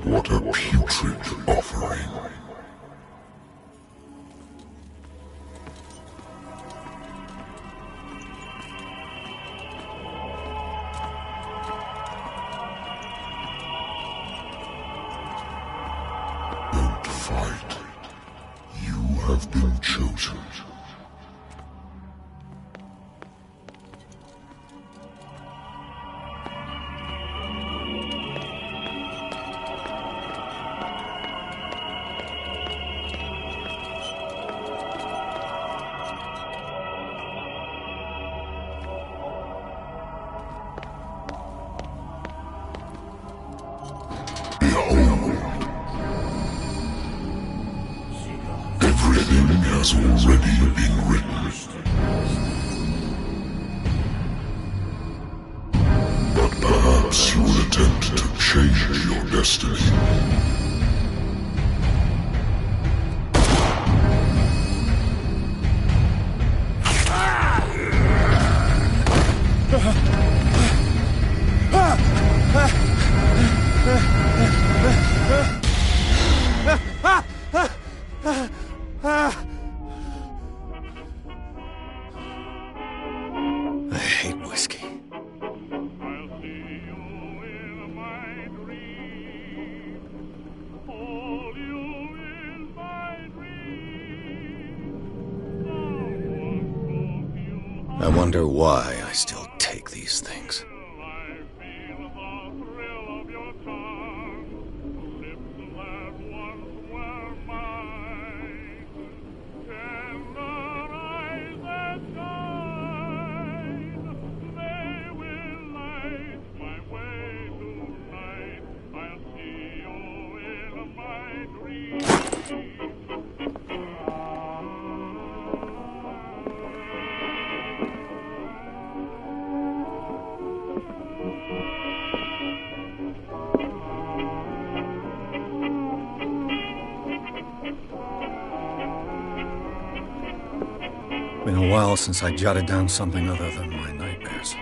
What a putrid offering. Don't fight. You have been chosen. Everything has already been written. But perhaps you will attempt to change your destiny. I hate whiskey. I wonder why I still take these things. Been a while since I jotted down something other than my nightmares.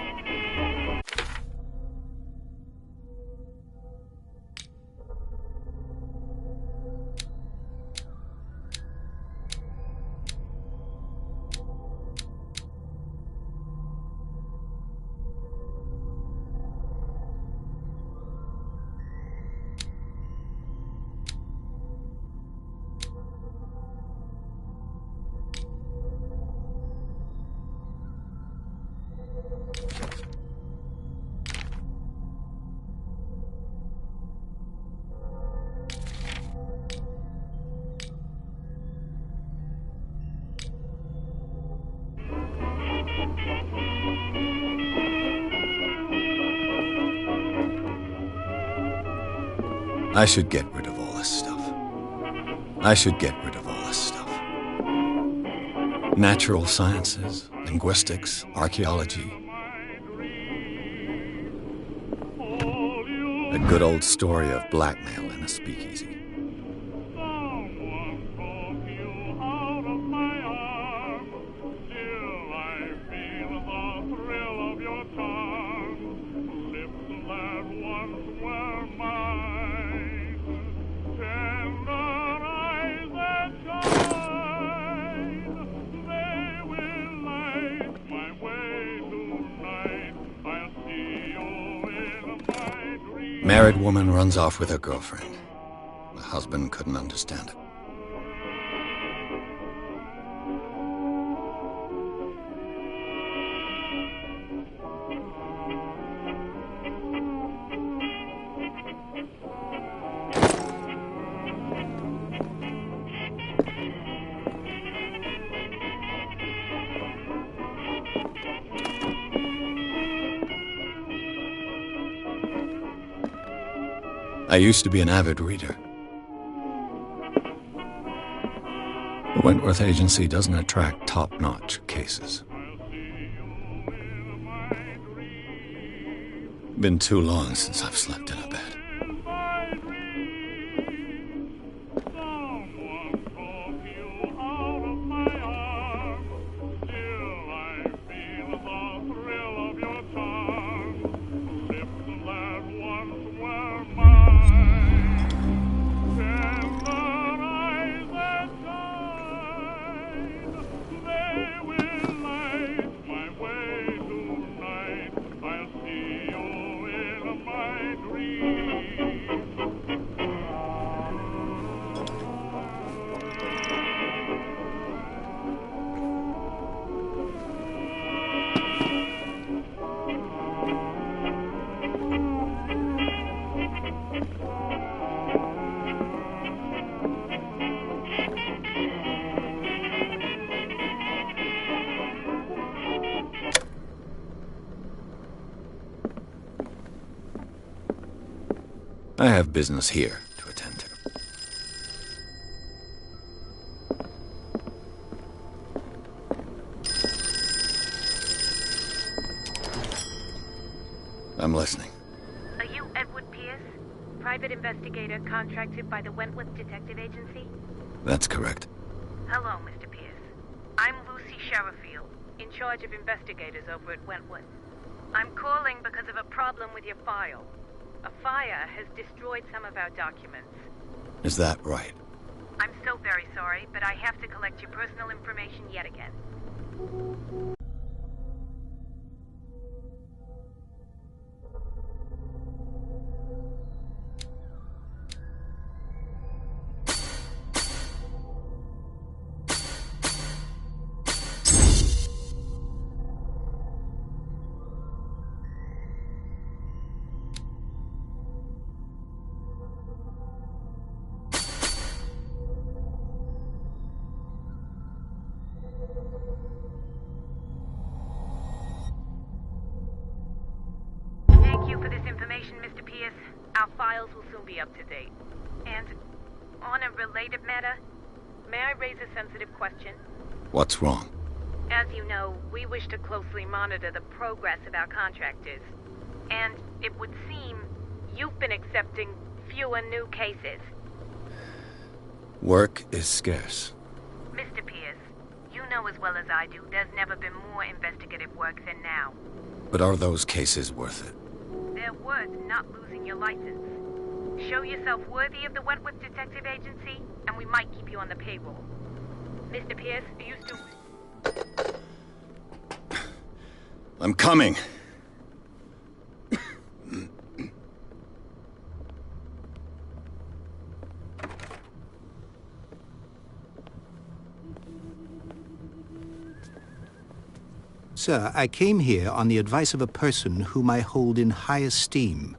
I should get rid of all this stuff. I should get rid of all this stuff. Natural sciences, linguistics, archaeology. A good old story of blackmail in a speakeasy. Married woman runs off with her girlfriend. The husband couldn't understand it. I used to be an avid reader. The Wentworth Agency doesn't attract top-notch cases. Been too long since I've slept in a bed. I have business here to attend to. I'm listening. Are you Edward Pierce? Private investigator contracted by the Wentworth Detective Agency? That's correct. Hello, Mr. Pierce. I'm Lucy Sherifield, in charge of investigators over at Wentworth. I'm calling because of a problem with your file. A fire has destroyed some of our documents. Is that right? I'm so very sorry, but I have to collect your personal information yet again. Thank you for this information, Mr. Pierce. Our files will soon be up to date. And on a related matter, may I raise a sensitive question? What's wrong? As you know, we wish to closely monitor the progress of our contractors. And it would seem you've been accepting fewer new cases. Work is scarce. Mr. Pierce, you know as well as I do, there's never been more investigative work than now. But are those cases worth it? They're worth not losing your license. Show yourself worthy of the Wentworth Detective Agency, and we might keep you on the payroll. Mr. Pierce, are you still... I'm coming. Sir, I came here on the advice of a person whom I hold in high esteem,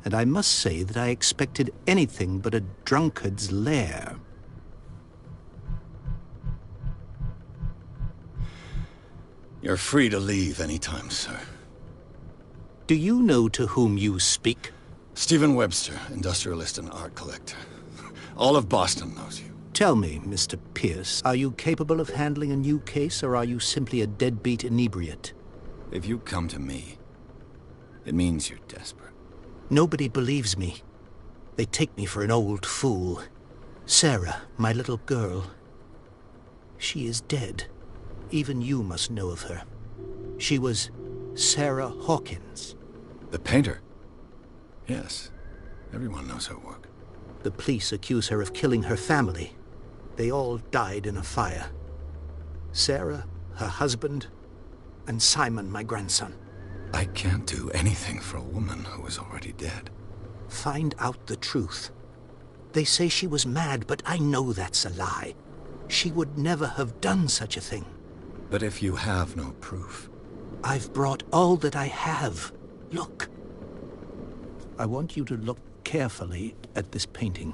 and I must say that I expected anything but a drunkard's lair. You're free to leave anytime, sir. Do you know to whom you speak? Stephen Webster, industrialist and art collector. All of Boston knows you. Tell me, Mr. Pierce, are you capable of handling a new case, or are you simply a deadbeat inebriate? If you come to me, it means you're desperate. Nobody believes me. They take me for an old fool. Sarah, my little girl, she is dead. Even you must know of her. She was Sarah Hawkins. The painter? Yes. Everyone knows her work. The police accuse her of killing her family. They all died in a fire. Sarah, her husband, and Simon, my grandson. I can't do anything for a woman who is already dead. Find out the truth. They say she was mad, but I know that's a lie. She would never have done such a thing. But if you have no proof... I've brought all that I have. Look. I want you to look carefully at this painting.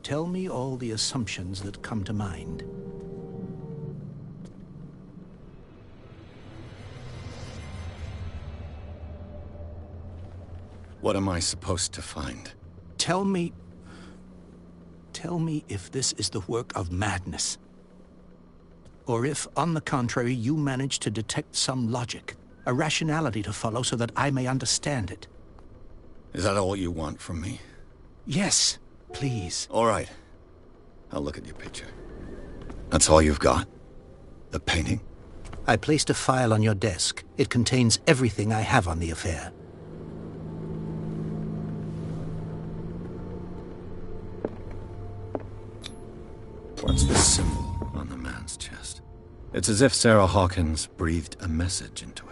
Tell me all the assumptions that come to mind. What am I supposed to find? Tell me if this is the work of madness. Or if, on the contrary, you manage to detect some logic, a rationality to follow so that I may understand it. Is that all you want from me? Yes, please. All right. I'll look at your picture. That's all you've got? The painting? I placed a file on your desk. It contains everything I have on the affair. What's this symbol on the man's chest? It's as if Sarah Hawkins breathed a message into it.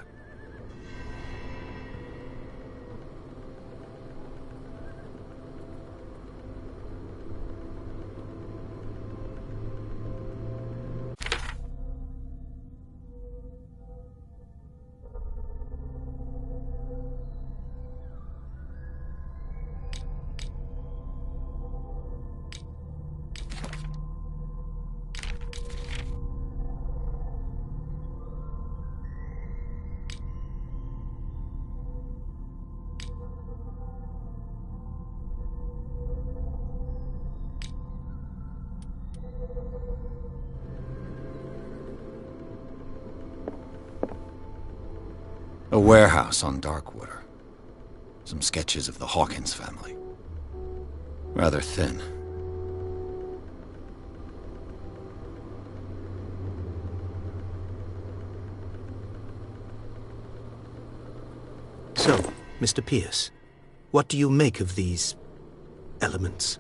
A warehouse on Darkwater. Some sketches of the Hawkins family. Rather thin. So, Mr. Pierce, what do you make of these elements?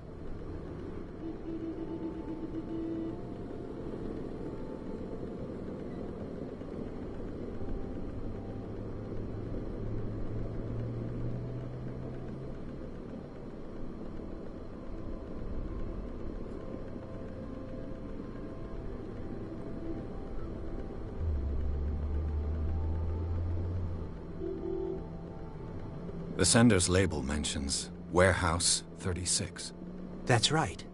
The sender's label mentions Warehouse 36. That's right.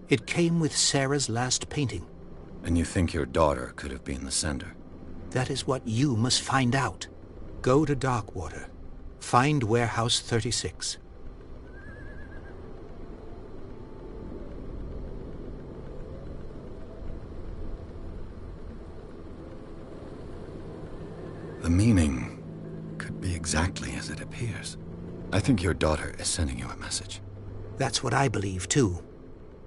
It came with Sarah's last painting. And you think your daughter could have been the sender? That is what you must find out. Go to Darkwater. Find Warehouse 36. The meaning could be exactly as it appears. I think your daughter is sending you a message. That's what I believe, too.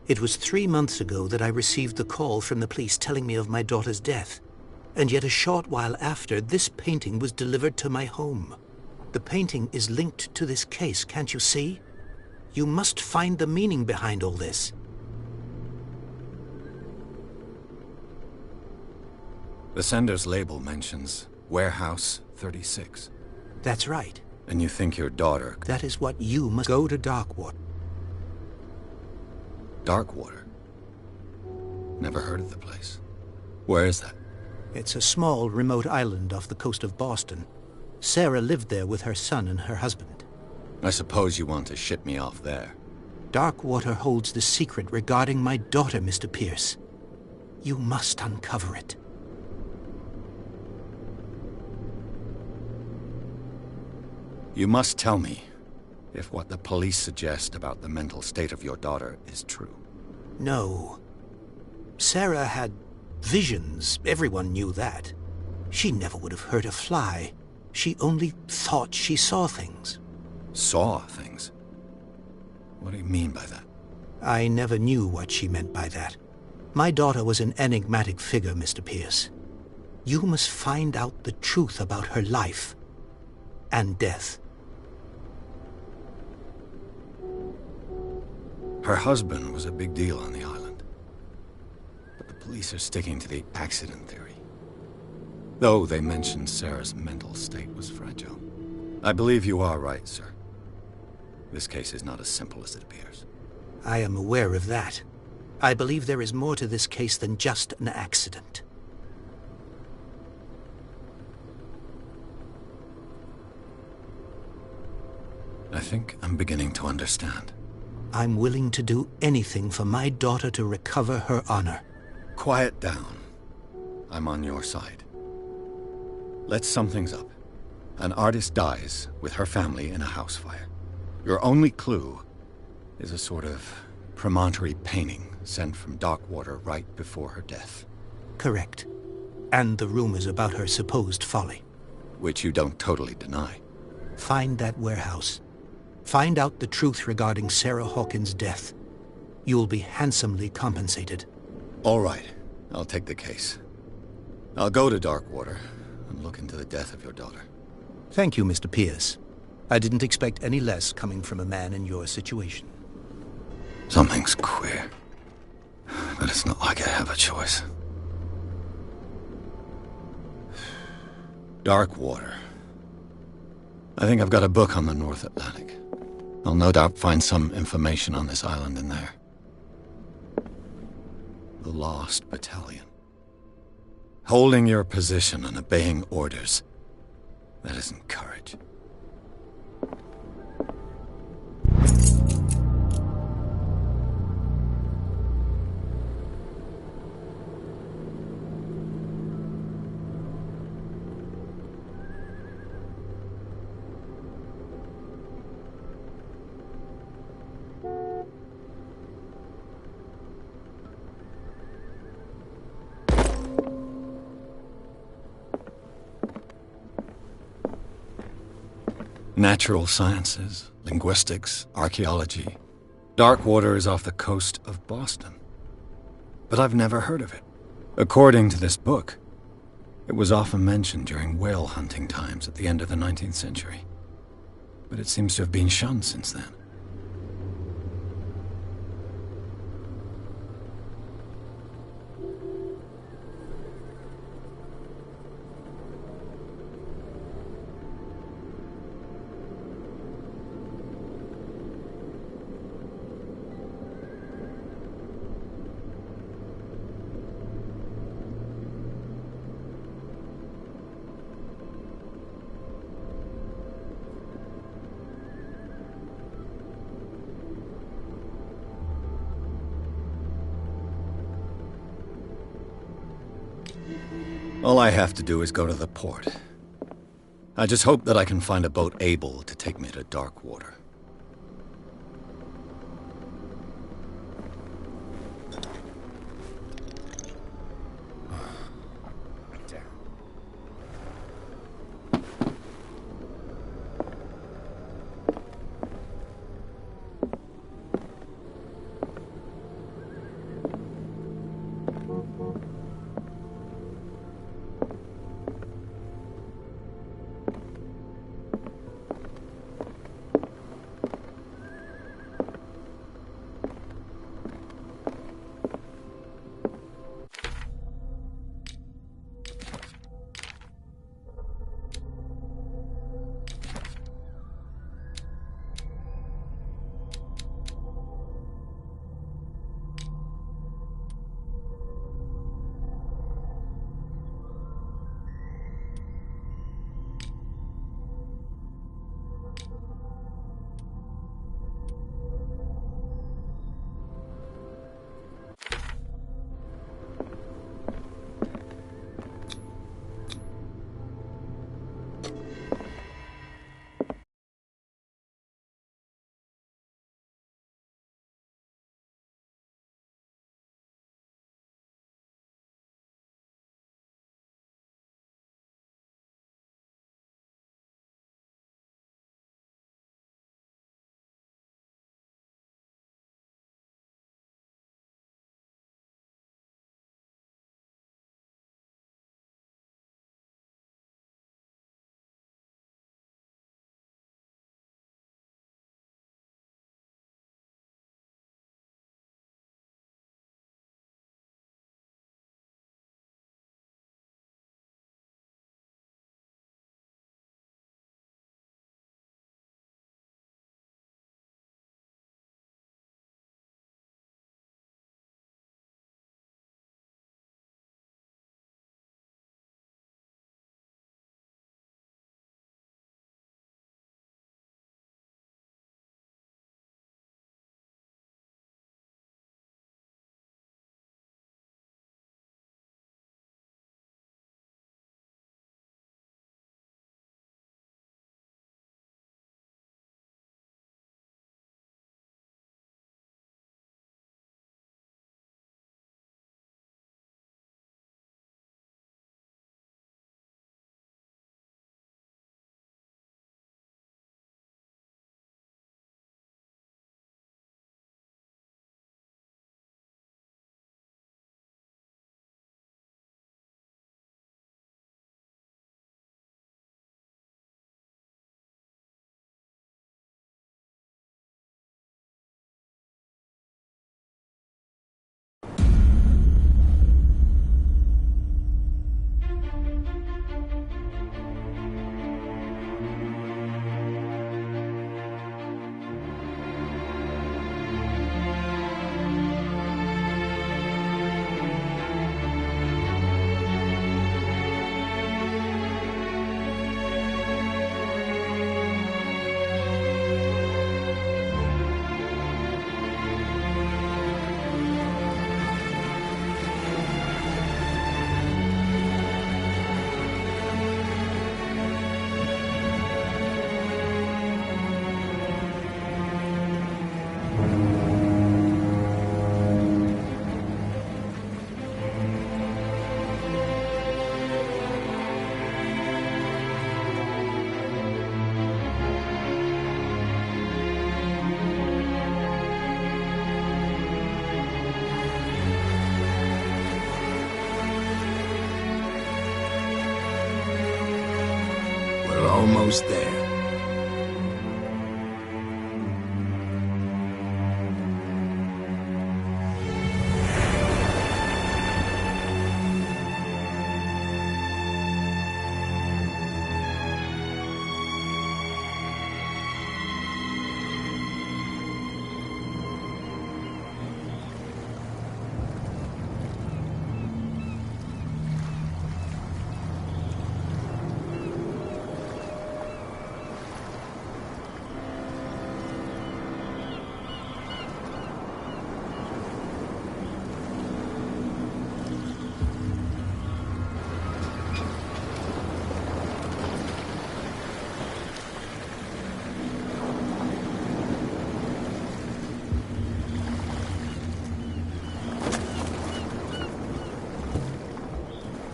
It was 3 months ago that I received the call from the police telling me of my daughter's death. And yet a short while after, this painting was delivered to my home. The painting is linked to this case, can't you see? You must find the meaning behind all this. The sender's label mentions Warehouse 36. That's right. And you think your daughter... That is what you must go to Darkwater. Darkwater? Never heard of the place. Where is that? It's a small, remote island off the coast of Boston. Sarah lived there with her son and her husband. I suppose you want to ship me off there. Darkwater holds the secret regarding my daughter, Mr. Pierce. You must uncover it. You must tell me if what the police suggest about the mental state of your daughter is true. No. Sarah had visions. Everyone knew that. She never would have hurt a fly. She only thought she saw things. Saw things? What do you mean by that? I never knew what she meant by that. My daughter was an enigmatic figure, Mr. Pierce. You must find out the truth about her life and death. Her husband was a big deal on the island. But the police are sticking to the accident theory. Though they mentioned Sarah's mental state was fragile. I believe you are right, sir. This case is not as simple as it appears. I am aware of that. I believe there is more to this case than just an accident. I think I'm beginning to understand. I'm willing to do anything for my daughter to recover her honor. Quiet down. I'm on your side. Let's sum things up. An artist dies with her family in a house fire. Your only clue is a sort of promontory painting sent from Darkwater right before her death. Correct. And the rumors about her supposed folly. Which you don't totally deny. Find that warehouse. Find out the truth regarding Sarah Hawkins' death. You'll be handsomely compensated. All right. I'll take the case. I'll go to Darkwater and look into the death of your daughter. Thank you, Mr. Pierce. I didn't expect any less coming from a man in your situation. Something's queer. But it's not like I have a choice. Darkwater. I think I've got a book on the North Atlantic. I'll no doubt find some information on this island in there. The Lost Battalion. Holding your position and obeying orders. That isn't courage. Natural sciences, linguistics, archaeology. Darkwater is off the coast of Boston. But I've never heard of it. According to this book, it was often mentioned during whale hunting times at the end of the 19th century. But it seems to have been shunned since then. All I have to do is go to the port. I just hope that I can find a boat able to take me to Darkwater. almost there.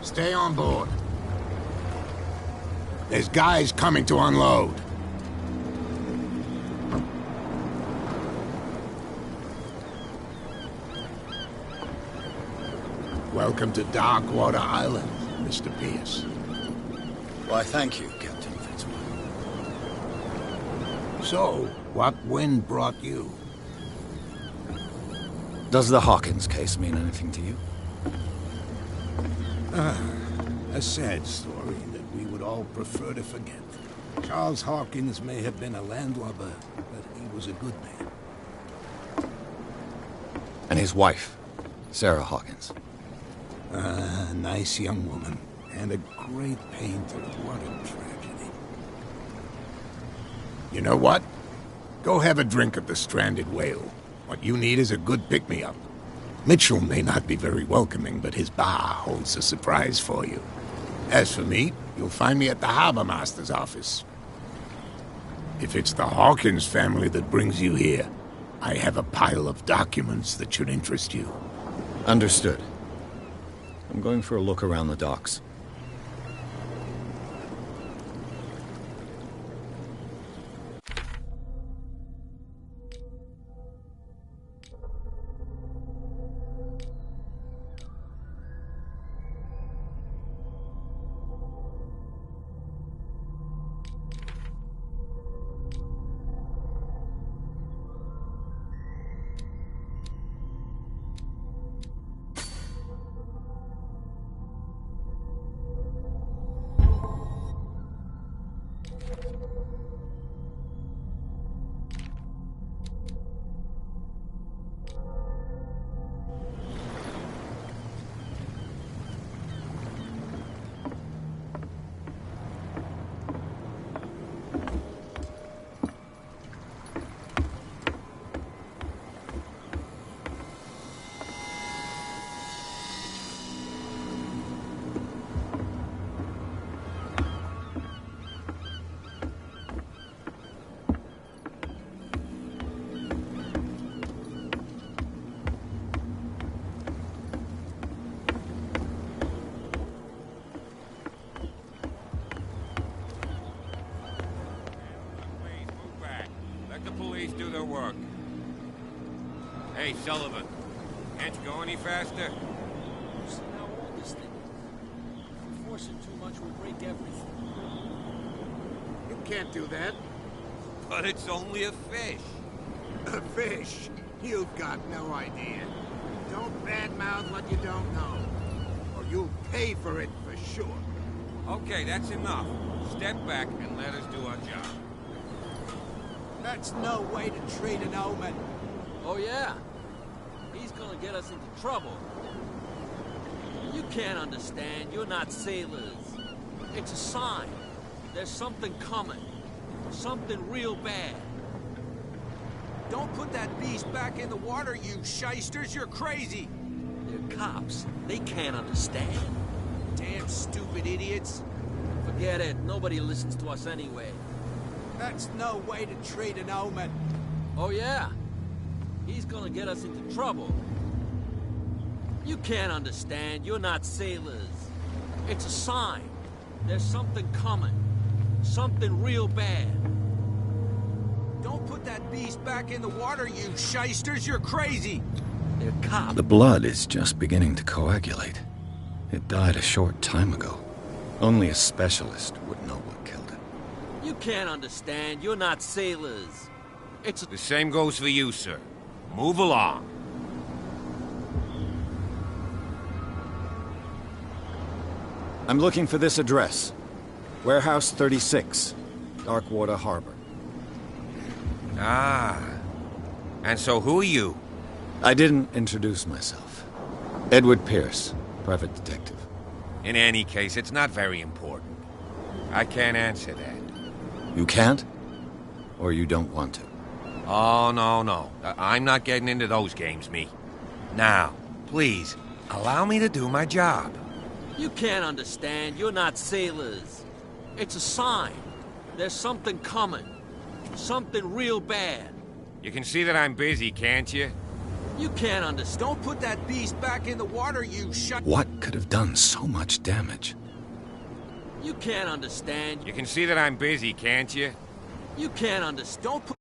Stay on board. There's guys coming to unload. Welcome to Darkwater Island, Mr. Pierce. Why, thank you, Captain Fitzroy. So, what wind brought you? Does the Hawkins case mean anything to you? A sad story that we would all prefer to forget. Charles Hawkins may have been a landlubber, but he was a good man. And his wife, Sarah Hawkins. A nice young woman, and a great painter. What a tragedy. You know what? Go have a drink at the Stranded Whale. What you need is a good pick-me-up. Mitchell may not be very welcoming, but his bar holds a surprise for you. As for me, you'll find me at the Harbor Master's office. If it's the Hawkins family that brings you here, I have a pile of documents that should interest you. Understood. I'm going for a look around the docks. Do their work. Hey, Sullivan. Can't you go any faster? You see how old this thing is? If we force it too much, we'll break everything. You can't do that. But it's only a fish. A fish? You've got no idea. Don't badmouth what you don't know, or you'll pay for it for sure. Okay, that's enough. Step back and let us do our job. That's no way to treat an omen. Oh, yeah? He's gonna get us into trouble. You can't understand. You're not sailors. It's a sign. There's something coming. Something real bad. Don't put that beast back in the water, you shysters. You're crazy. They're cops. They can't understand. Damn stupid idiots. Forget it. Nobody listens to us anyway. That's no way to treat an omen. Oh, yeah? He's gonna get us into trouble. You can't understand. You're not sailors. It's a sign. There's something coming. Something real bad. Don't put that beast back in the water, you shysters. You're crazy. They're cops. The blood is just beginning to coagulate. It died a short time ago. Only a specialist would know what killed it. You can't understand. You're not sailors. It's a... The same goes for you, sir. Move along. I'm looking for this address. Warehouse 36, Darkwater Harbor. Ah. And so who are you? I didn't introduce myself. Edward Pierce, private detective. In any case, it's not very important. I can't answer that. You can't? Or you don't want to? Oh, no. I'm not getting into those games, me. Now, please, allow me to do my job. You can't understand. You're not sailors. It's a sign. There's something coming. Something real bad. You can see that I'm busy, can't you? You can't understand. Don't put that beast back in the water, you What could have done so much damage? You can't understand. You can see that I'm busy, can't you? You can't understand. Don't put...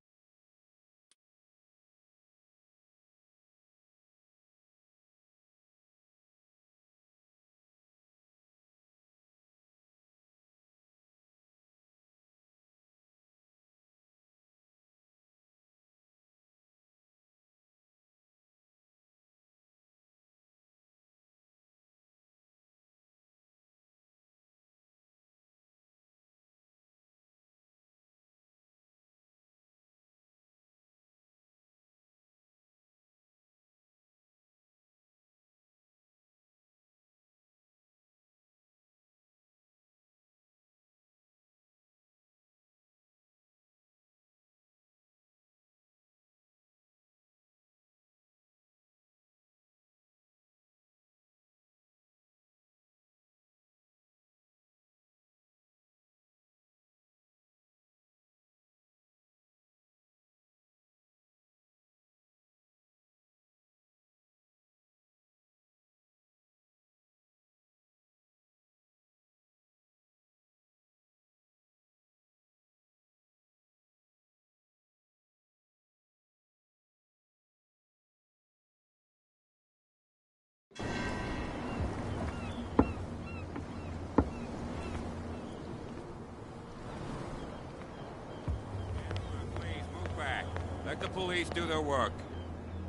Please, move back. Let the police do their work.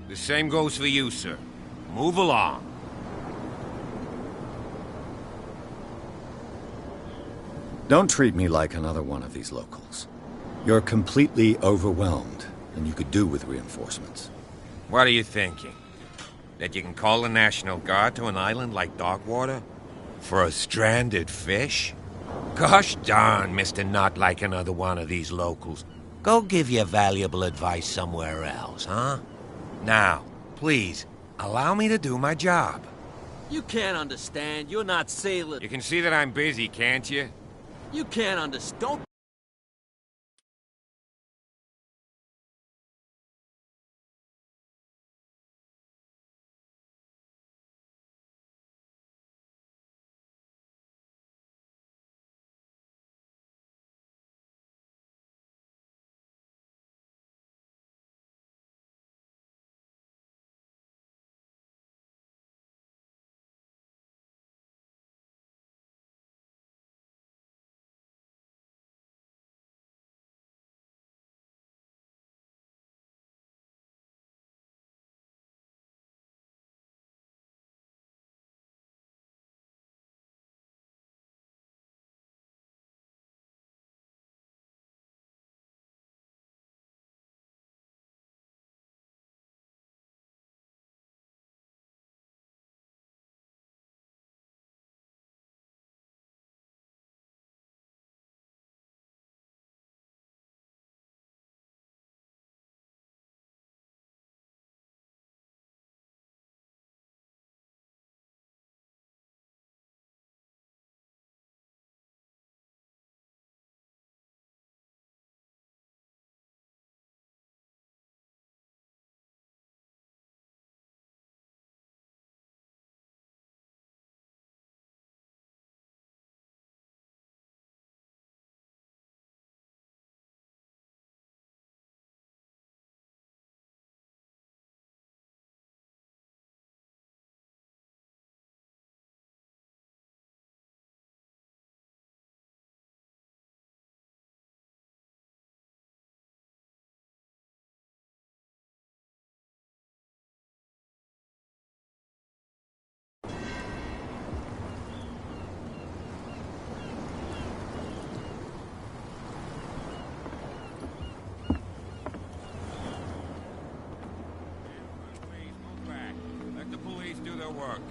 The same goes for you, sir. Move along. Don't treat me like another one of these locals. You're completely overwhelmed, and you could do with reinforcements. What are you thinking? That you can call the National Guard to an island like Darkwater? For a stranded fish? Gosh darn, Mr. Not Like Another One of these locals. Go give your valuable advice somewhere else, huh? Now, please, allow me to do my job. You can't understand. You're not sailors. You can see that I'm busy, can't you? You can't understand. Don't... their work.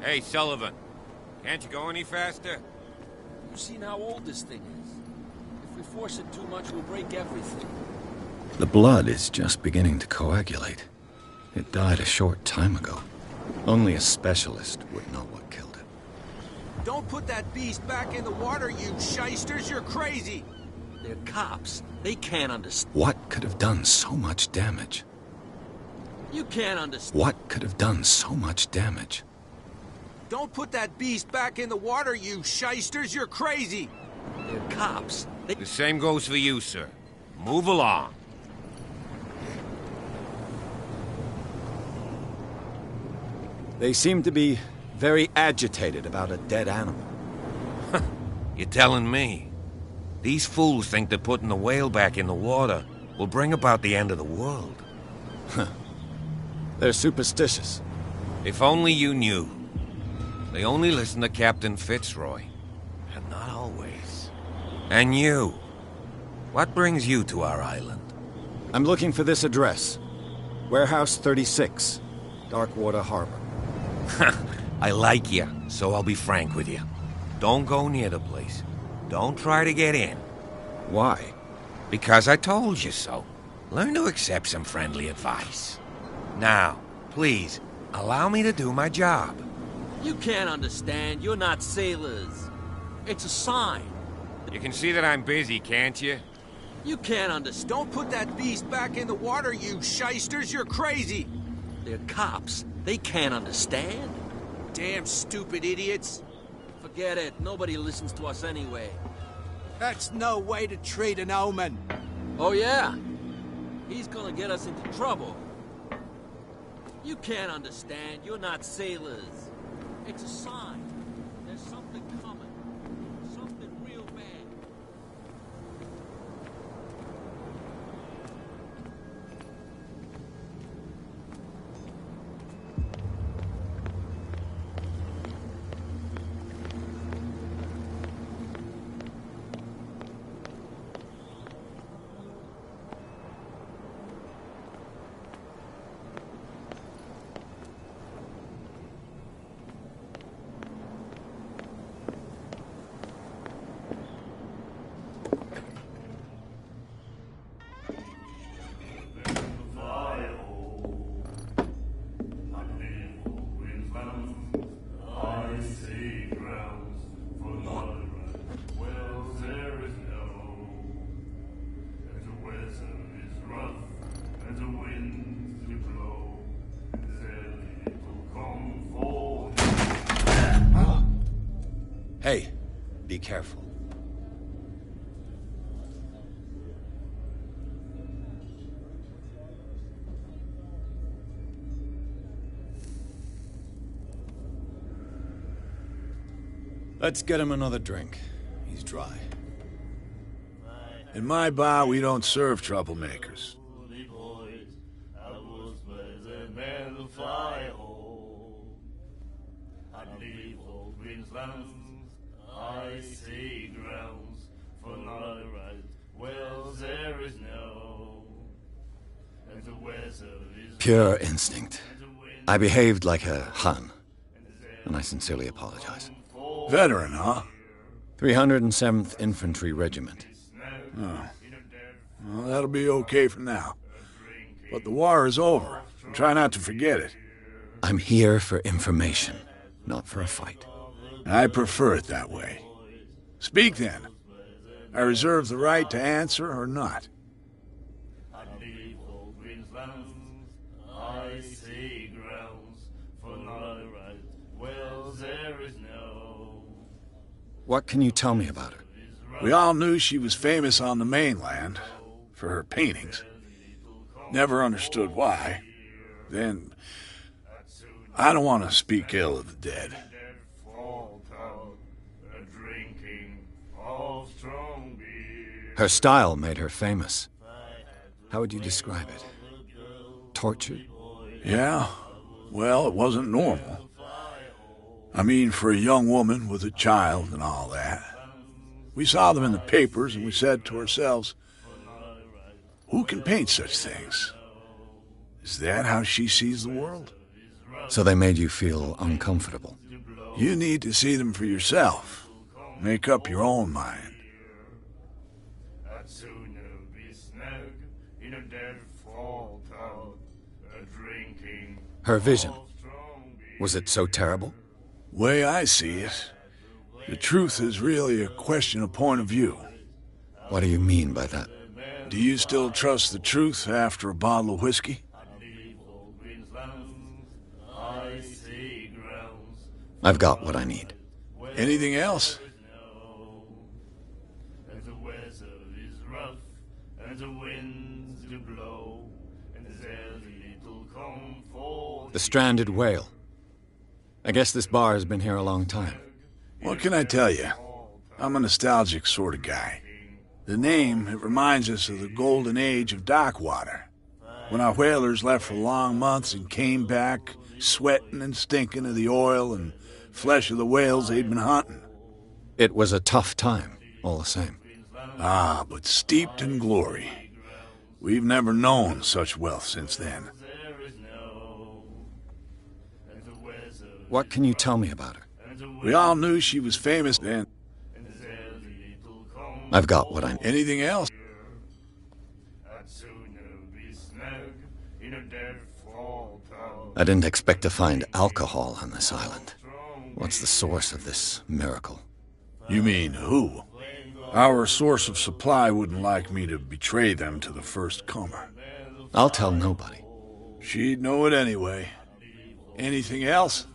Hey, Sullivan. Can't you go any faster? You've seen how old this thing is. If we force it too much, we'll break everything. The blood is just beginning to coagulate. It died a short time ago. Only a specialist would know what killed it. Don't put that beast back in the water, you shysters! You're crazy! They're cops. They can't understand. What could have done so much damage? You can't understand. What could have done so much damage? Don't put that beast back in the water, you shysters! You're crazy! They're cops. They... The same goes for you, sir. Move along. They seem to be very agitated about a dead animal. You're telling me? These fools think that putting the whale back in the water will bring about the end of the world. They're superstitious. If only you knew. They only listen to Captain Fitzroy. And not always. And you. What brings you to our island? I'm looking for this address. Warehouse 36, Darkwater Harbor. I like you, so I'll be frank with you. Don't go near the place. Don't try to get in. Why? Because I told you so. Learn to accept some friendly advice. Now, please, allow me to do my job. You can't understand. You're not sailors. It's a sign. You can see that I'm busy, can't you? You can't understand. Don't put that beast back in the water, you shysters! You're crazy! They're cops. They can't understand. Damn stupid idiots! Forget it. Nobody listens to us anyway. That's no way to treat an omen! Oh, yeah? He's gonna get us into trouble. You can't understand. You're not sailors. It's a sign. There's something coming. Something real bad. Hey, be careful. Let's get him another drink. He's dry. In my bar, we don't serve troublemakers. Pure instinct. I behaved like a Hun, and I sincerely apologize. Veteran, huh? 307th Infantry Regiment. Oh. Well, that'll be okay for now. But the war is over. Try not to forget it. I'm here for information, not for a fight. I prefer it that way. Speak then. I reserve the right to answer or not. What can you tell me about her? We all knew she was famous on the mainland for her paintings. Never understood why. Then, I don't want to speak ill of the dead. Her style made her famous. How would you describe it? Tortured? Yeah, well, it wasn't normal. I mean, for a young woman with a child and all that. We saw them in the papers and we said to ourselves, who can paint such things? Is that how she sees the world? So they made you feel uncomfortable. You need to see them for yourself. Make up your own mind. Her vision, was it so terrible? Way I see it, the truth is really a question of point of view. What do you mean by that? Do you still trust the truth after a bottle of whiskey? I've got what I need. Anything else? The stranded whale. I guess this bar has been here a long time. What can I tell you? I'm a nostalgic sort of guy. The name, it reminds us of the golden age of dockwater. When our whalers left for long months and came back, sweating and stinking of the oil and flesh of the whales they'd been hunting. It was a tough time, all the same. Ah, but steeped in glory. We've never known such wealth since then. What can you tell me about her? We all knew she was famous then. I've got what I need. Anything else? I didn't expect to find alcohol on this island. What's the source of this miracle? You mean who? Our source of supply wouldn't like me to betray them to the first comer. I'll tell nobody. She'd know it anyway. Anything else?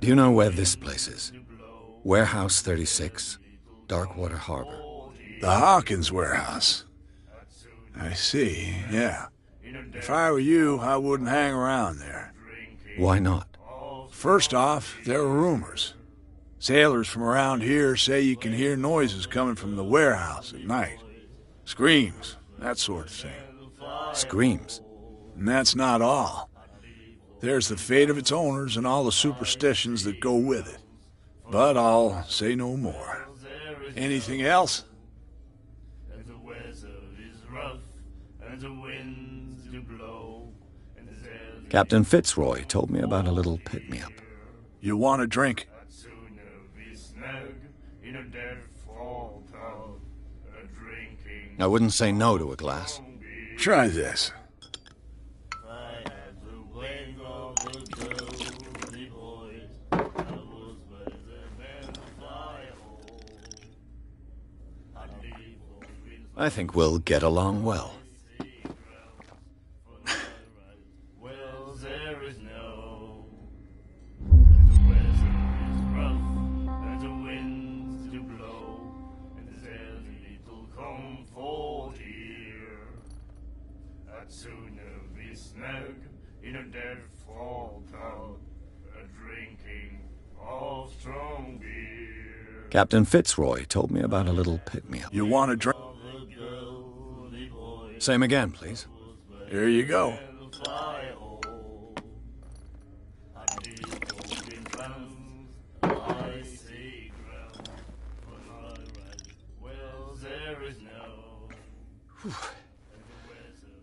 Do you know where this place is? Warehouse 36, Darkwater Harbor. The Hawkins warehouse. I see, yeah. If I were you, I wouldn't hang around there. Why not? First off, there are rumors. Sailors from around here say you can hear noises coming from the warehouse at night. Screams, that sort of thing. Screams? And that's not all. There's the fate of its owners and all the superstitions that go with it. But I'll say no more. Anything else? Captain Fitzroy told me about a little pick-me-up. You want a drink? I wouldn't say no to a glass. Try this. I think we'll get along well. Captain Fitzroy told me about a little pick-me-up. You want a drink? Same again, please. Here you go.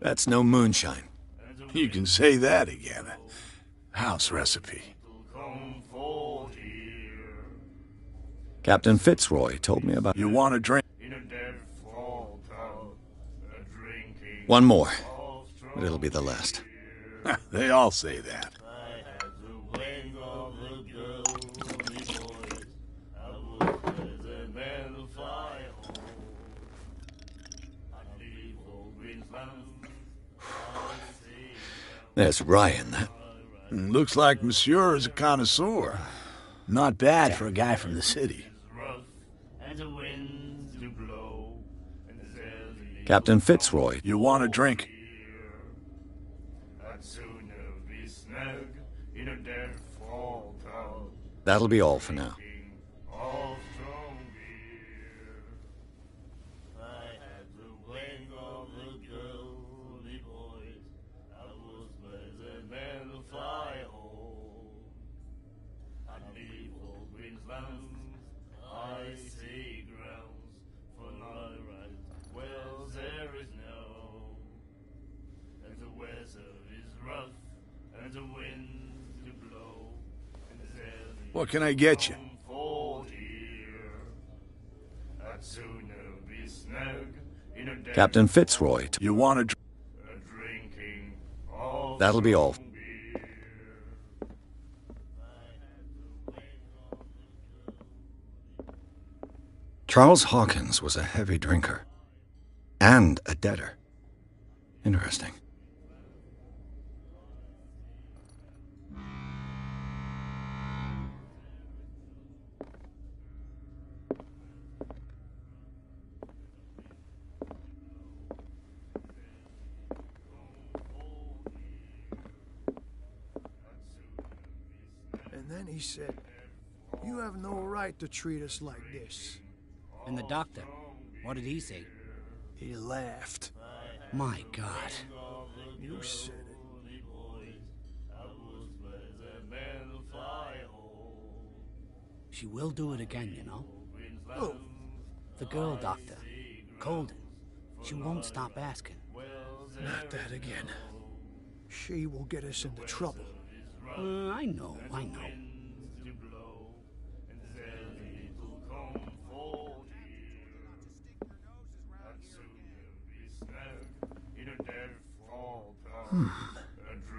That's no moonshine. You can say that again. House recipe. Captain Fitzroy told me about... You want a drink? One more, but it'll be the last. They all say that. There's rye in that. Looks like Monsieur is a connoisseur. Not bad for a guy from the city. Captain Fitzroy. You want a drink? That'll be all for now. What can I get you? Captain Fitzroy. You want to... That'll be all. Charles Hawkins was a heavy drinker. And a debtor. Interesting. And then he said, "You have no right to treat us like this." And the doctor, what did he say? He laughed. My God. You said it. She will do it again, you know. Oh, The girl doctor, Colden. She won't stop asking. not that again. She will get us into trouble. I know.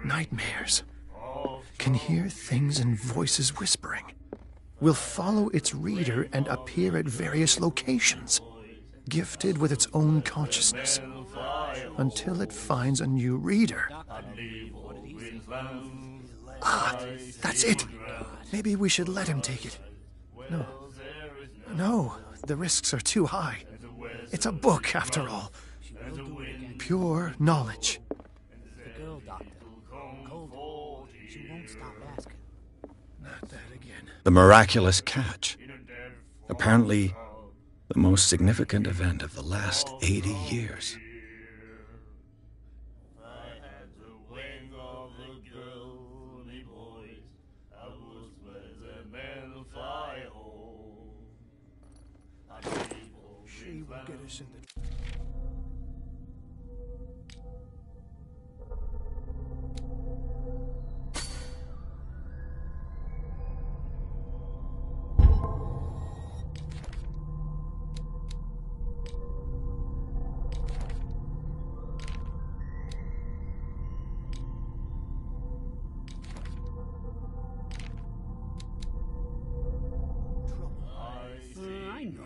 Nightmares. Can hear things and voices whispering. Will follow its reader and appear at various locations, gifted with its own consciousness, until it finds a new reader. Ah, that's it. Maybe we should let him take it. No, the risks are too high. It's a book, after all. Pure knowledge. The girl doctor, Colden. She won't stop asking. Not that again. The miraculous catch. Apparently, the most significant event of the last 80 years. She will get us into I know.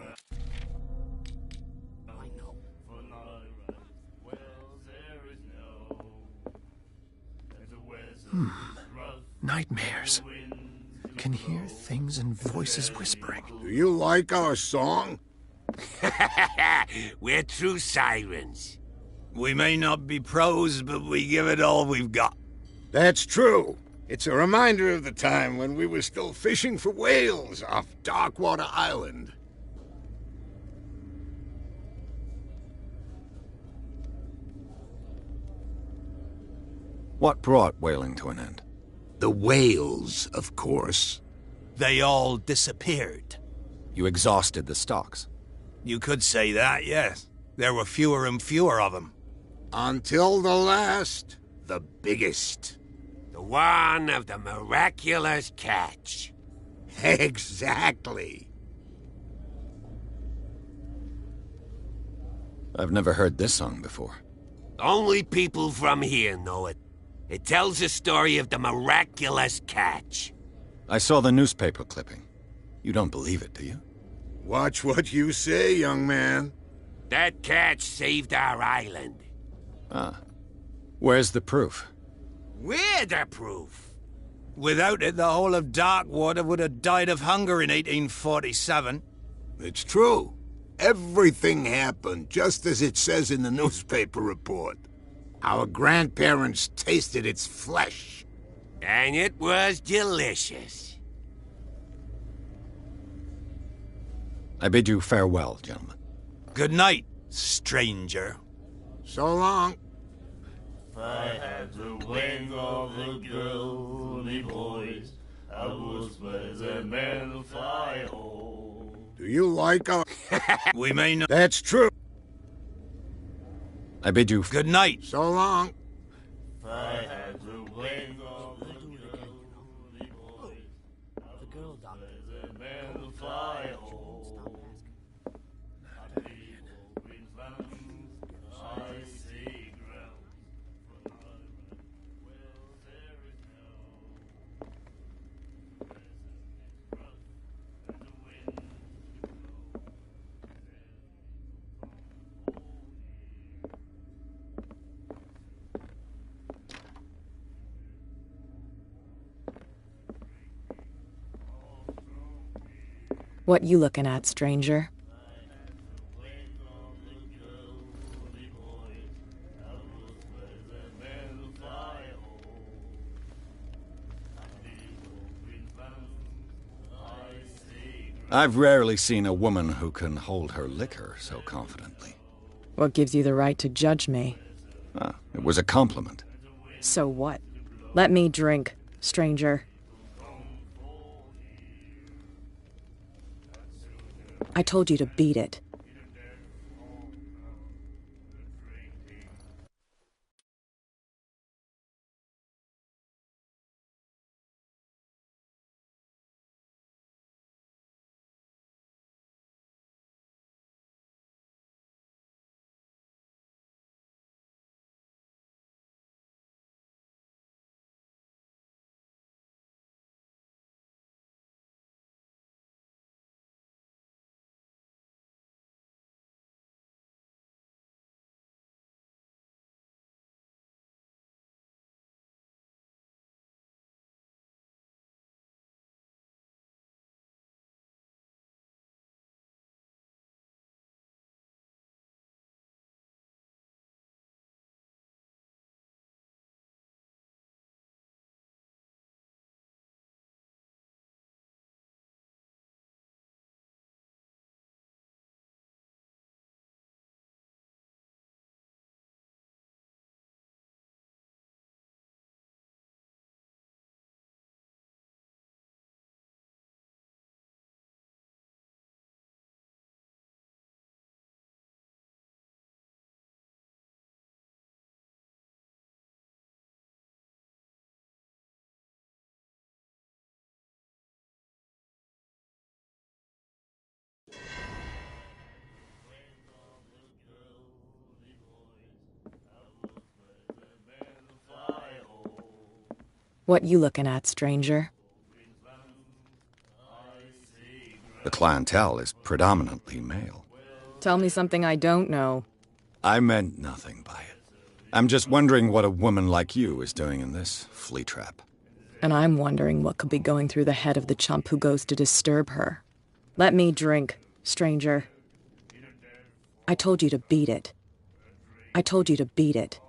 nightmares. Can hear things and voices whispering. Do you like our song? We're true sirens. We may not be pros, but we give it all we've got. That's true. It's a reminder of the time when we were still fishing for whales off Darkwater Island. What brought whaling to an end? The whales, of course. They all disappeared. You exhausted the stocks. You could say that, yes. There were fewer and fewer of them. Until the last, the biggest. The one of the miraculous catch. Exactly. I've never heard this song before. Only people from here know it. It tells the story of the miraculous catch. I saw the newspaper clipping. You don't believe it, do you? Watch what you say, young man. That catch saved our island. Ah. Where's the proof? We're the proof. Without it, the whole of Darkwater would have died of hunger in 1847. It's true. Everything happened just as it says in the newspaper report. Our grandparents tasted its flesh. And it was delicious. I bid you farewell, gentlemen. Good night, stranger. So long. If I had the wing of the girly boys, I would spread them and fly home. Do you like our... We may not... That's true. I bid you... Good night. So long. If I had the wing of the girl, Doctor. The men will fly home. I see ground. Well, there is no. And the wind What you looking at, stranger? I've rarely seen a woman who can hold her liquor so confidently. What gives you the right to judge me? It was a compliment. So what? Let me drink, stranger. I told you to beat it. What you looking at, stranger? The clientele is predominantly male. Tell me something I don't know. I meant nothing by it. I'm just wondering what a woman like you is doing in this flea trap. And I'm wondering what could be going through the head of the chump who goes to disturb her. Let me drink, stranger. I told you to beat it. I told you to beat it.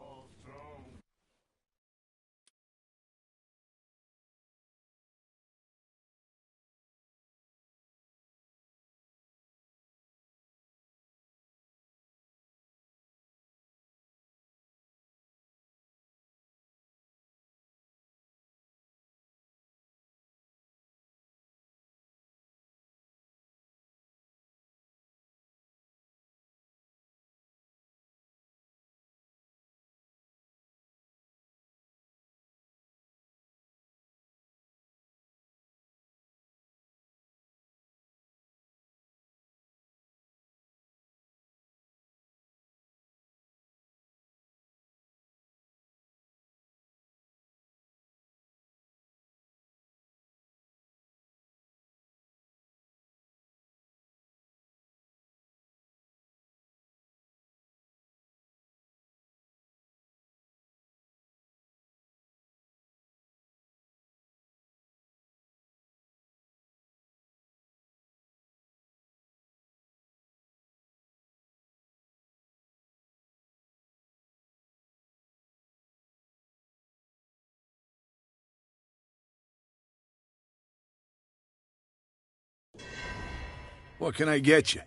What can I get you?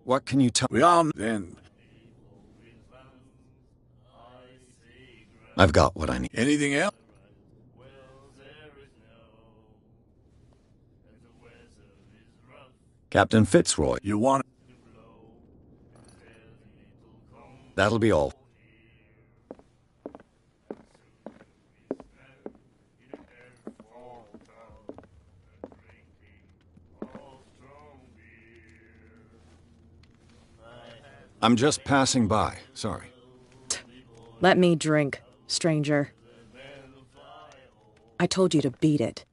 What can you tell? We all then. I've got what I need. Anything else? Captain Fitzroy. You want it? That'll be all. I'm just passing by. Sorry. Let me drink, stranger. I told you to beat it.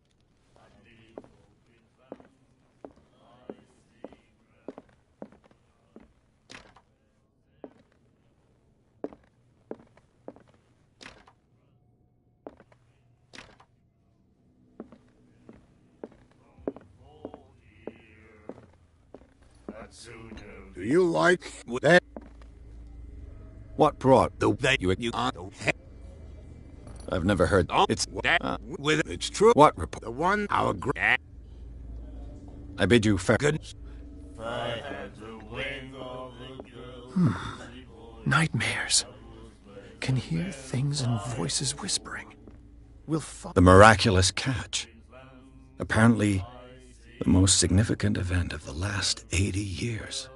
Do you like that? What brought The that you on? I've never heard. It's With it's true. what report? The one our great. I bid you fair. Good. Nightmares. Can hear things and voices whispering. We'll follow. The miraculous catch. Apparently, the most significant event of the last 80 years.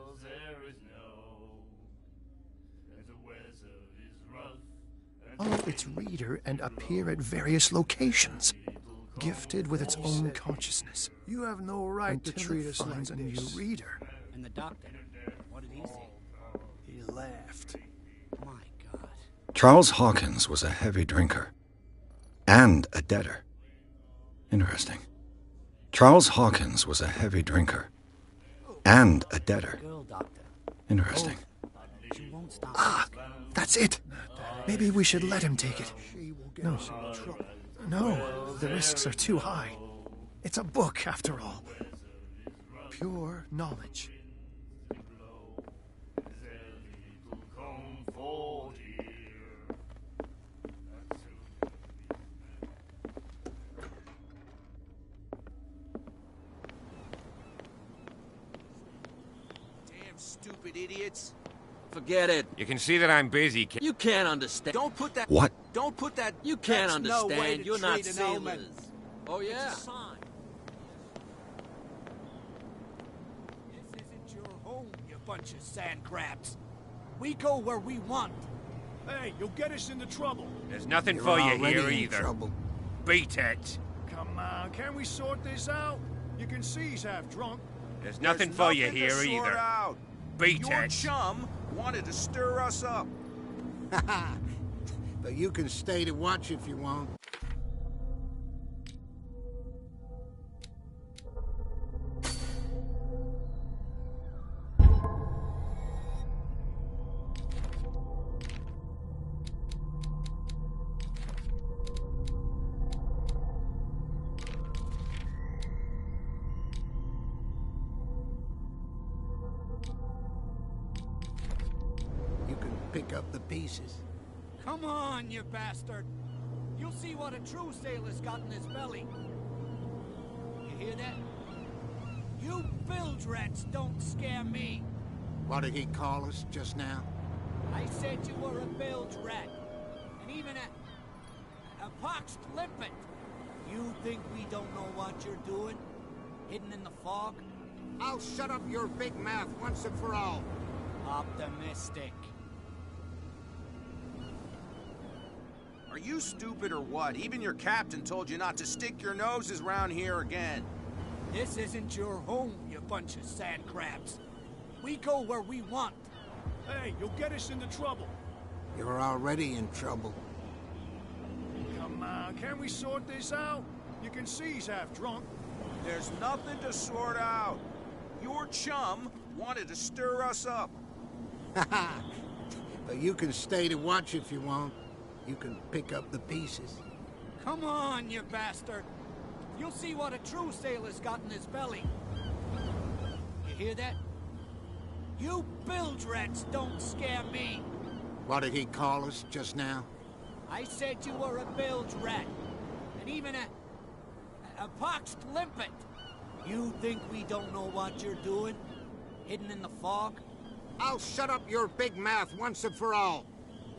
Follow its reader and appear at various locations, gifted with its own consciousness. You have no right to treat us like finds a new this. reader. And the doctor, what did he say? He laughed. My God. Charles Hawkins was a heavy drinker and a debtor. Interesting. Charles Hawkins was a heavy drinker and a debtor. Girl doctor. Interesting. She won't stop. Ah, that's it. Maybe we should let him take it. No. No, the risks are too high. It's a book, after all. Pure knowledge. Damn stupid idiots. Forget it. You can see that I'm busy. You can't understand. Don't put that. What? Don't put that. You can't That's no way understand. to You're not treat an sailors. omen. Oh, yeah. It's a sign. This isn't your home, you bunch of sand crabs. We go where we want. Hey, you'll get us into trouble. There's nothing You're for you already here in either. trouble. Beat it. Come on, can we sort this out? You can see he's half drunk. There's nothing There's for you nothing to here sort either. Out. Beat Your it. chum wanted to stir us up. But you can stay to watch if you want. You can pick up the pieces. Come on, you bastard. You'll see what a true sailor's got in his belly. You hear that? You bilge rats don't scare me. What did he call us just now? I said you were a bilge rat. And even a poxed limpet. You think we don't know what you're doing? Hidden in the fog? I'll shut up your big mouth once and for all. Optimistic. Are you stupid or what? Even your captain told you not to stick your noses round here again. This isn't your home, you bunch of sand crabs. We go where we want. Hey, you'll get us into trouble. You're already in trouble. Come on, can we sort this out? You can see he's half drunk. There's nothing to sort out. Your chum wanted to stir us up. But you can stay to watch if you want. You can pick up the pieces. Come on, you bastard. You'll see what a true sailor's got in his belly. You hear that? You bilge rats don't scare me. What did he call us just now? I said you were a bilge rat. And even a poxed limpet. You think we don't know what you're doing? Hidden in the fog? I'll shut up your big mouth once and for all.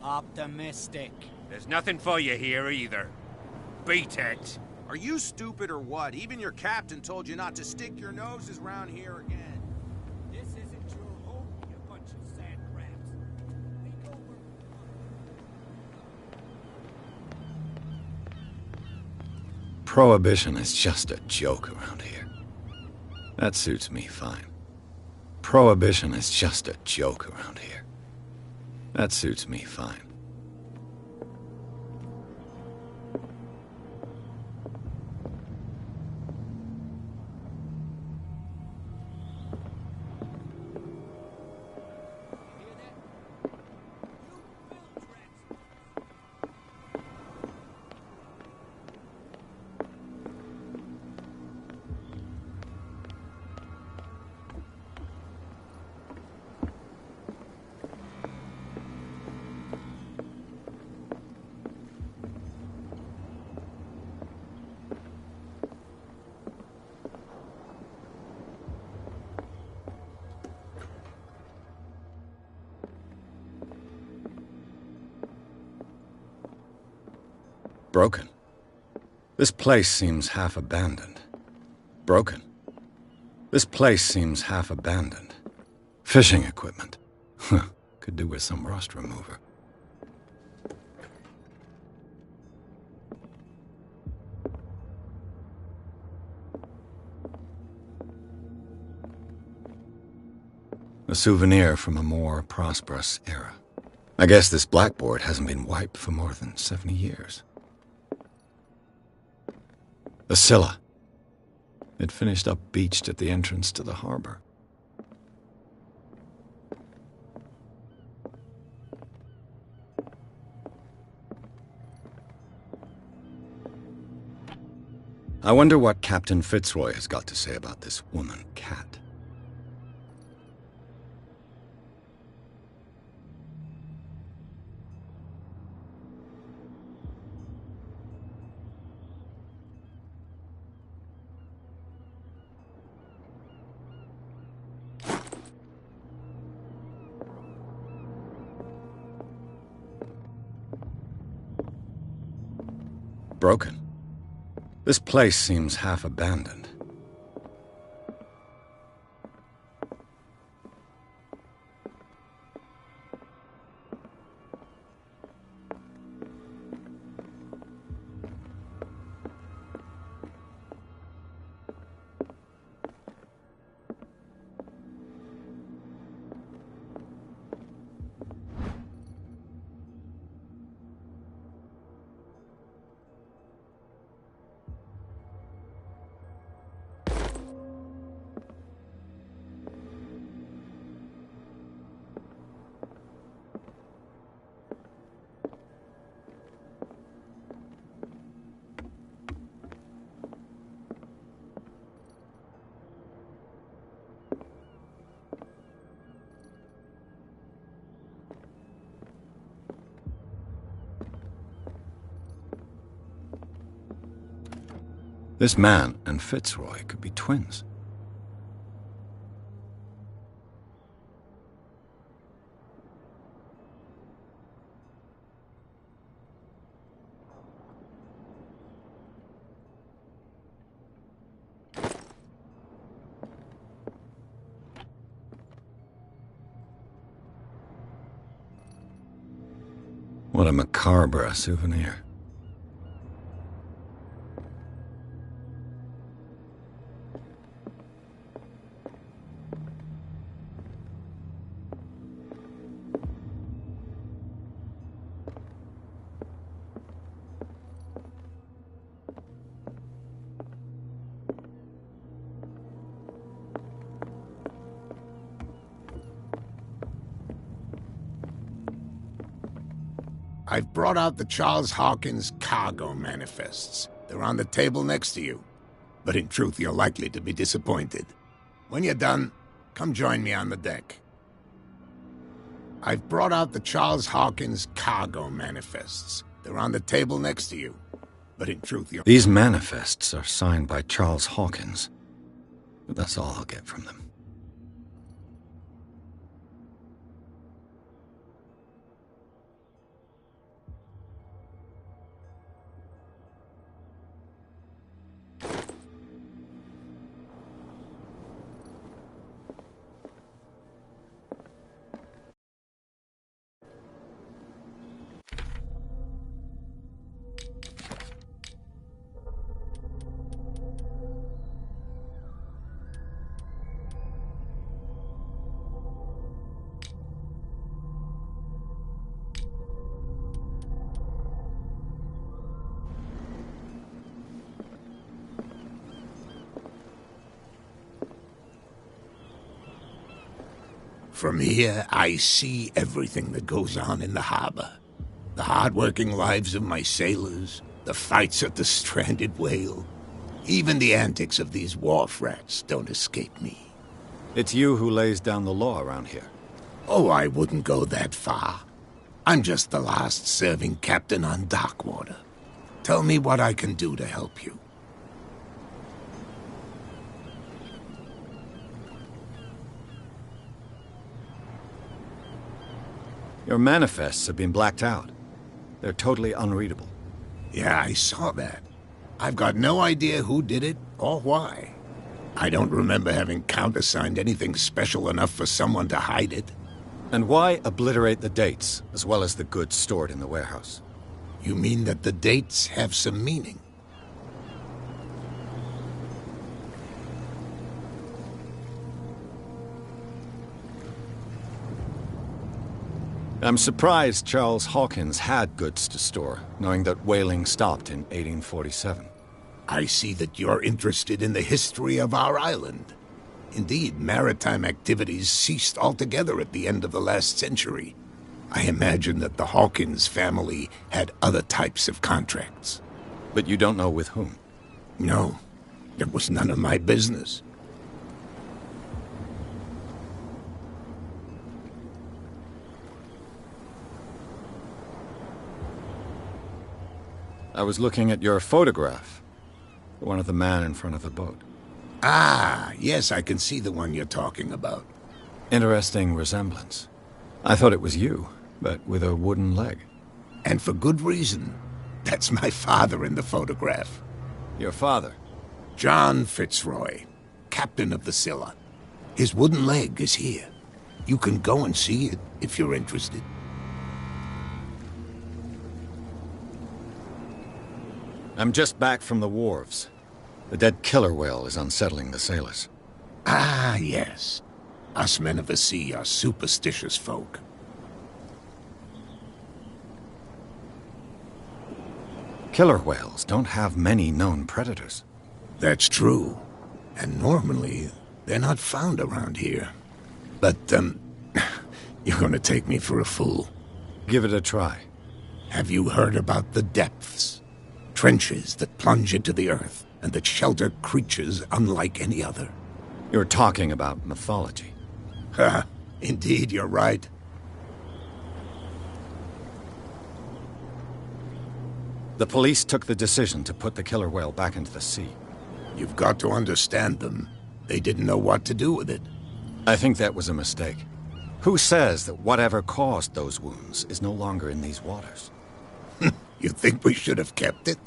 Optimistic. There's nothing for you here either. Beat it. Are you stupid or what? Even your captain told you not to stick your noses round here again. This isn't your home, you bunch of sand crabs. We go where Prohibition is just a joke around here. That suits me fine. Prohibition is just a joke around here. That suits me fine. Broken. This place seems half abandoned. Broken. This place seems half abandoned. Fishing equipment. Could do with some rust remover. A souvenir from a more prosperous era. I guess this blackboard hasn't been wiped for more than 70 years. A Scylla. It finished up beached at the entrance to the harbor. I wonder what Captain Fitzroy has got to say about this woman cat. Broken. This place seems half abandoned. This man and Fitzroy could be twins. What a macabre souvenir. I've brought out the Charles Hawkins cargo manifests. They're on the table next to you. But in truth, you're likely to be disappointed. When you're done, come join me on the deck. I've brought out the Charles Hawkins cargo manifests. They're on the table next to you. But in truth, you're... These manifests are signed by Charles Hawkins. But that's all I'll get from them. From here, I see everything that goes on in the harbor. The hard-working lives of my sailors, the fights at the stranded whale. Even the antics of these wharf rats don't escape me. It's you who lays down the law around here. Oh, I wouldn't go that far. I'm just the last serving captain on Darkwater. Tell me what I can do to help you. Your manifests have been blacked out. They're totally unreadable. Yeah, I saw that. I've got no idea who did it or why. I don't remember having countersigned anything special enough for someone to hide it. And why obliterate the dates, as well as the goods stored in the warehouse? You mean that the dates have some meaning? I'm surprised Charles Hawkins had goods to store, knowing that whaling stopped in 1847. I see that you're interested in the history of our island. Indeed, maritime activities ceased altogether at the end of the last century. I imagine that the Hawkins family had other types of contracts. But you don't know with whom? No, it was none of my business. I was looking at your photograph. The one of the man in front of the boat. Ah, yes, I can see the one you're talking about. Interesting resemblance. I thought it was you, but with a wooden leg. And for good reason. That's my father in the photograph. Your father? John Fitzroy, captain of the Scylla. His wooden leg is here. You can go and see it if you're interested. I'm just back from the wharves. The dead killer whale is unsettling the sailors. Ah, yes. Us men of the sea are superstitious folk. Killer whales don't have many known predators. That's true. And normally, they're not found around here. But, you're gonna take me for a fool. Give it a try. Have you heard about the depths? Trenches that plunge into the earth, and that shelter creatures unlike any other. You're talking about mythology. Ha! Indeed, you're right. The police took the decision to put the killer whale back into the sea. You've got to understand them. They didn't know what to do with it. I think that was a mistake. Who says that whatever caused those wounds is no longer in these waters? You think we should have kept it?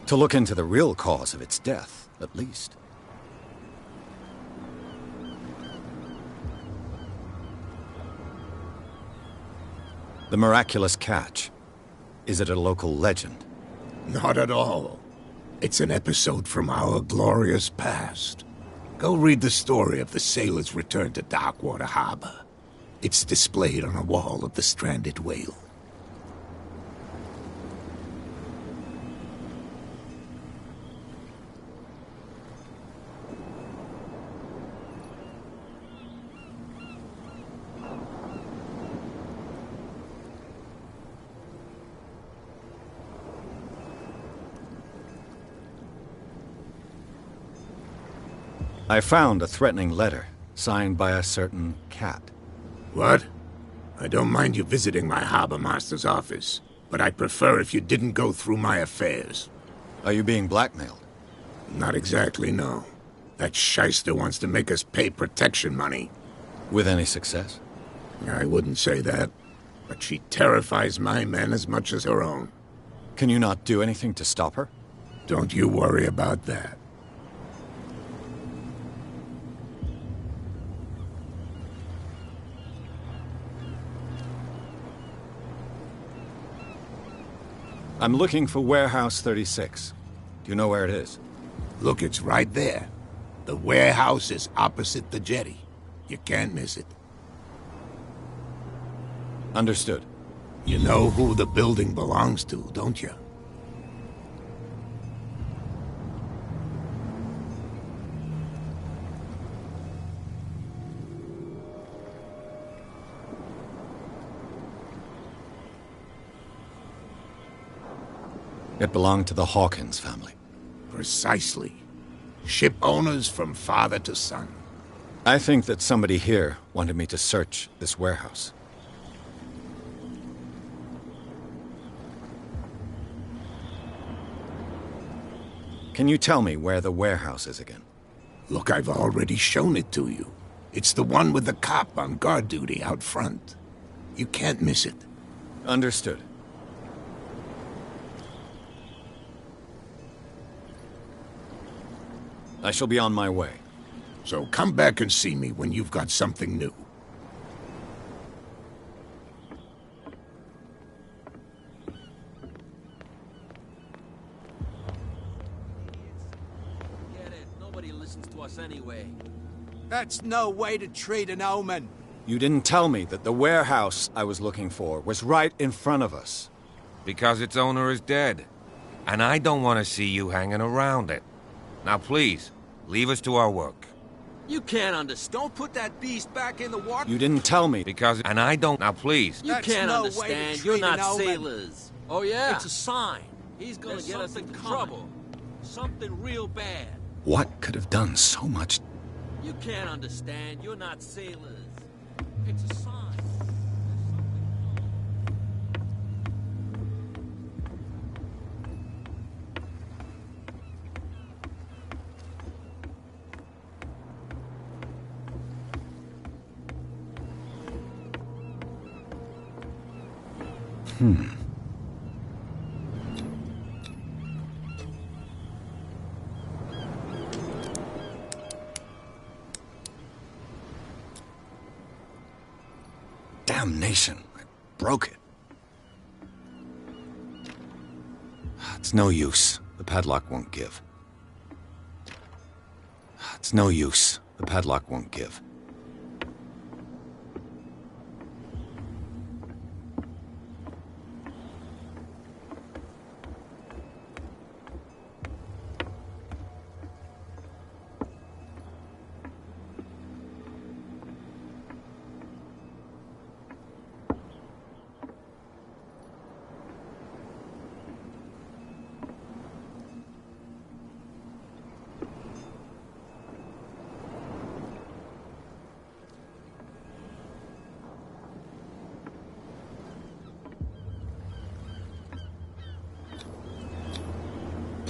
To look into the real cause of its death, at least. The miraculous catch. Is it a local legend? Not at all. It's an episode from our glorious past. Go read the story of the sailors' return to Darkwater Harbor. It's displayed on a wall of the stranded whale. I found a threatening letter, signed by a certain cat. What? I don't mind you visiting my harbor master's office, but I'd prefer if you didn't go through my affairs. Are you being blackmailed? Not exactly, no. That shyster wants to make us pay protection money. With any success? I wouldn't say that, but she terrifies my men as much as her own. Can you not do anything to stop her? Don't you worry about that. I'm looking for Warehouse 36. Do you know where it is? Look, it's right there. The warehouse is opposite the jetty. You can't miss it. Understood. You know who the building belongs to, don't you? It belonged to the Hawkins family. Precisely. Ship owners from father to son. I think that somebody here wanted me to search this warehouse. Can you tell me where the warehouse is again? Look, I've already shown it to you. It's the one with the cop on guard duty out front. You can't miss it. Understood. I shall be on my way. So come back and see me when you've got something new. Get it. Nobody listens to us anyway. That's no way to treat an omen. You didn't tell me that the warehouse I was looking for was right in front of us. Because its owner is dead. And I don't want to see you hanging around it. Now please, leave us to our work. You can't understand. Don't put that beast back in the water. You didn't tell me. And I don't... Now please. You can't no understand. You're not omen. sailors. Oh, yeah? It's a sign. He's gonna get us into trouble. Something real bad. What could have done so much? You can't understand. You're not sailors. It's a sign. Damnation. I broke it. It's no use. The padlock won't give. It's no use. The padlock won't give.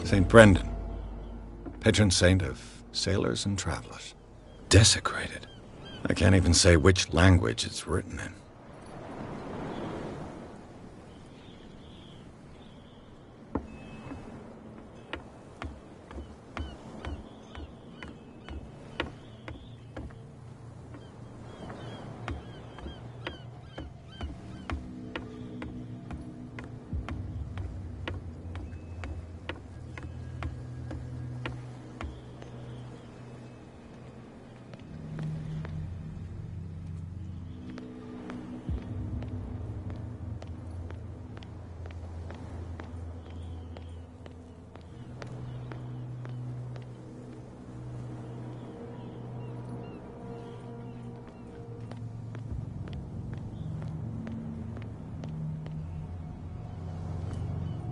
St. Brendan, patron saint of sailors and travelers. Desecrated. I can't even say which language it's written in.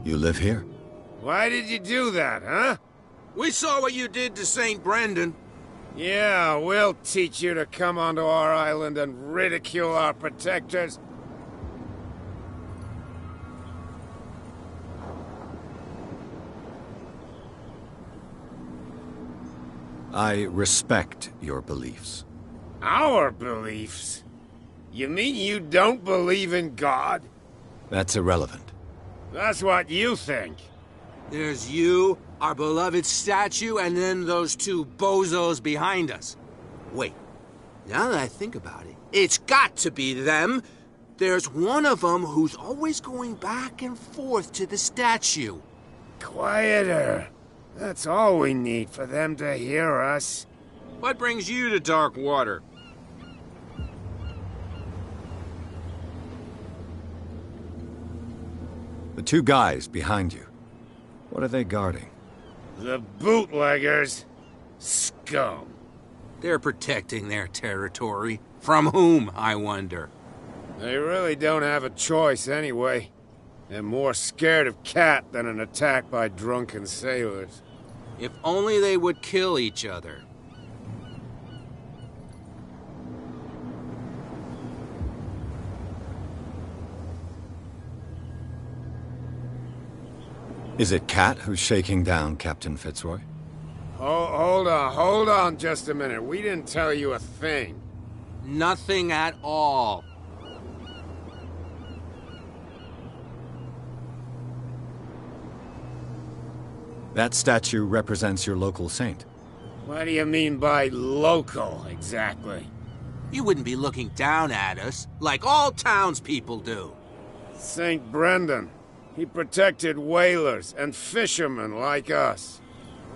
You live here? Why did you do that, huh? We saw what you did to St. Brendan. Yeah, we'll teach you to come onto our island and ridicule our protectors. I respect your beliefs. Our beliefs? You mean you don't believe in God? That's irrelevant. That's what you think. There's you, our beloved statue, and then those two bozos behind us. Wait, now that I think about it, it's got to be them. There's one of them who's always going back and forth to the statue. Quieter. That's all we need for them to hear us. What brings you to dark water? The two guys behind you. What are they guarding? The bootleggers. Scum. They're protecting their territory. From whom, I wonder? They really don't have a choice anyway. They're more scared of Cat than an attack by drunken sailors. If only they would kill each other. Is it Cat who's shaking down Captain Fitzroy? Hold on just a minute. We didn't tell you a thing. Nothing at all. That statue represents your local saint. What do you mean by local, exactly? You wouldn't be looking down at us, like all townspeople do. St. Brendan. He protected whalers and fishermen like us.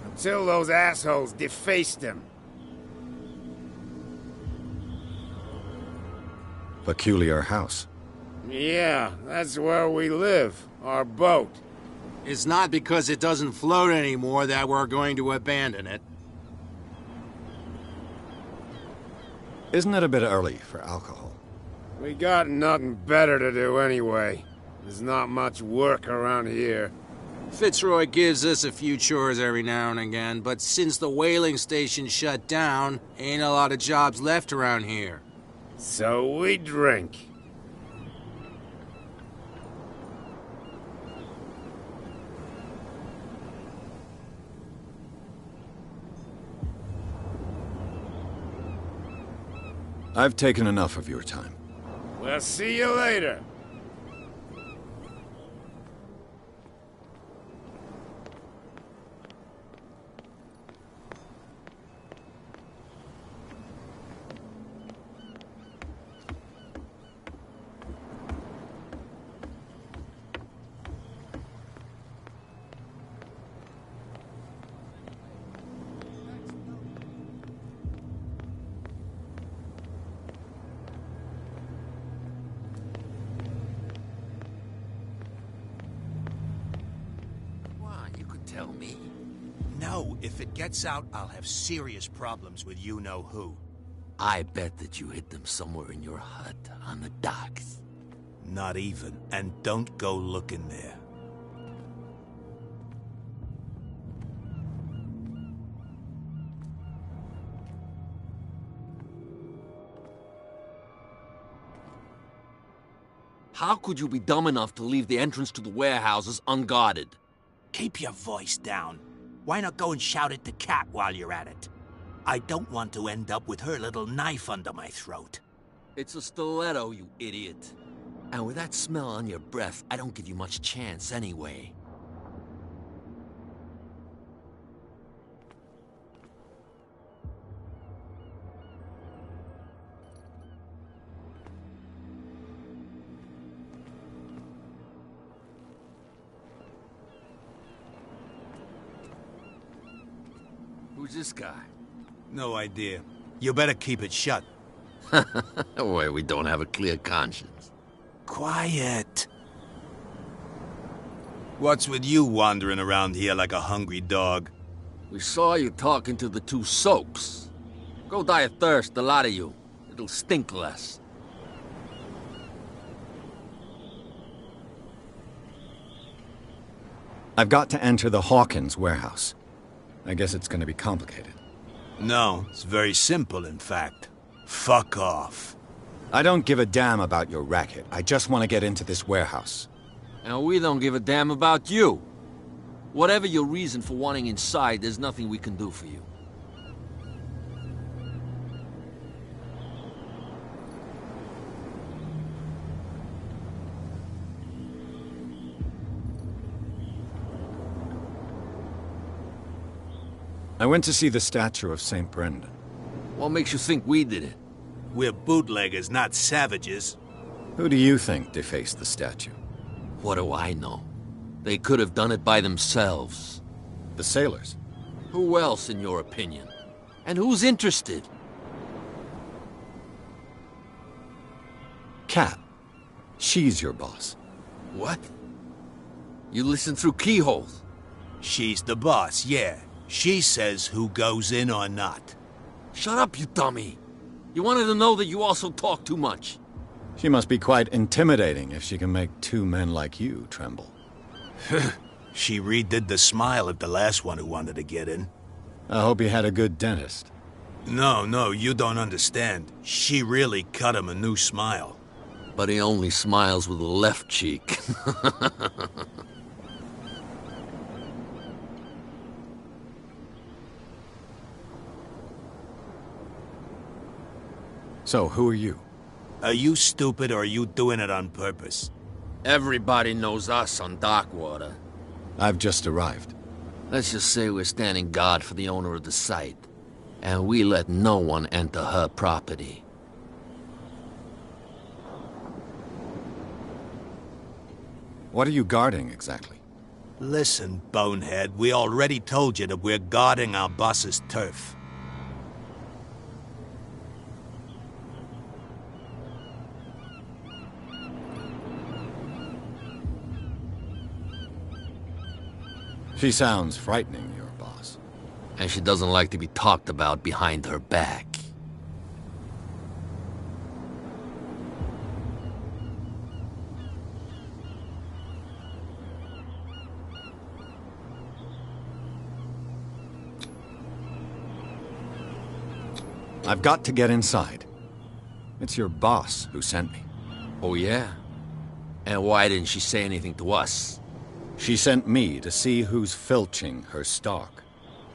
Until those assholes defaced him. Peculiar house. Yeah, that's where we live. Our boat. It's not because it doesn't float anymore that we're going to abandon it. Isn't it a bit early for alcohol? We got nothing better to do anyway. There's not much work around here. Fitzroy gives us a few chores every now and again, but since the whaling station shut down, ain't a lot of jobs left around here. So we drink. I've taken enough of your time. We'll see you later. Tell me. No, if it gets out, I'll have serious problems with you-know-who. I bet that you hid them somewhere in your hut on the docks. Not even, and don't go looking there. How could you be dumb enough to leave the entrance to the warehouses unguarded? Keep your voice down. Why not go and shout at the cat while you're at it? I don't want to end up with her little knife under my throat. It's a stiletto, you idiot. And with that smell on your breath, I don't give you much chance anyway. Who's this guy? No idea. You better keep it shut. Why, we don't have a clear conscience. Quiet. What's with you wandering around here like a hungry dog? We saw you talking to the two soaks. Go die of thirst, the lot of you. It'll stink less. I've got to enter the Hawkins warehouse. I guess it's going to be complicated. No, it's very simple, in fact. Fuck off. I don't give a damn about your racket. I just want to get into this warehouse. And we don't give a damn about you. Whatever your reason for wanting inside, there's nothing we can do for you. I went to see the statue of St. Brendan. What makes you think we did it? We're bootleggers, not savages. Who do you think defaced the statue? What do I know? They could have done it by themselves. The sailors? Who else, in your opinion? And who's interested? Cat. She's your boss. What? You listen through keyholes? She's the boss, yeah. She says who goes in or not. Shut up, you dummy. You wanted to know that you also talk too much. She must be quite intimidating if she can make two men like you tremble. She redid the smile at the last one who wanted to get in. I hope he had a good dentist. No, you don't understand. She really cut him a new smile. But he only smiles with the left cheek. So, who are you? Are you stupid or are you doing it on purpose? Everybody knows us on Darkwater. I've just arrived. Let's just say we're standing guard for the owner of the site. And we let no one enter her property. What are you guarding, exactly? Listen, bonehead, we already told you that we're guarding our boss's turf. She sounds frightening, your boss. And she doesn't like to be talked about behind her back. I've got to get inside. It's your boss who sent me. Oh, yeah? And why didn't she say anything to us? She sent me to see who's filching her stock.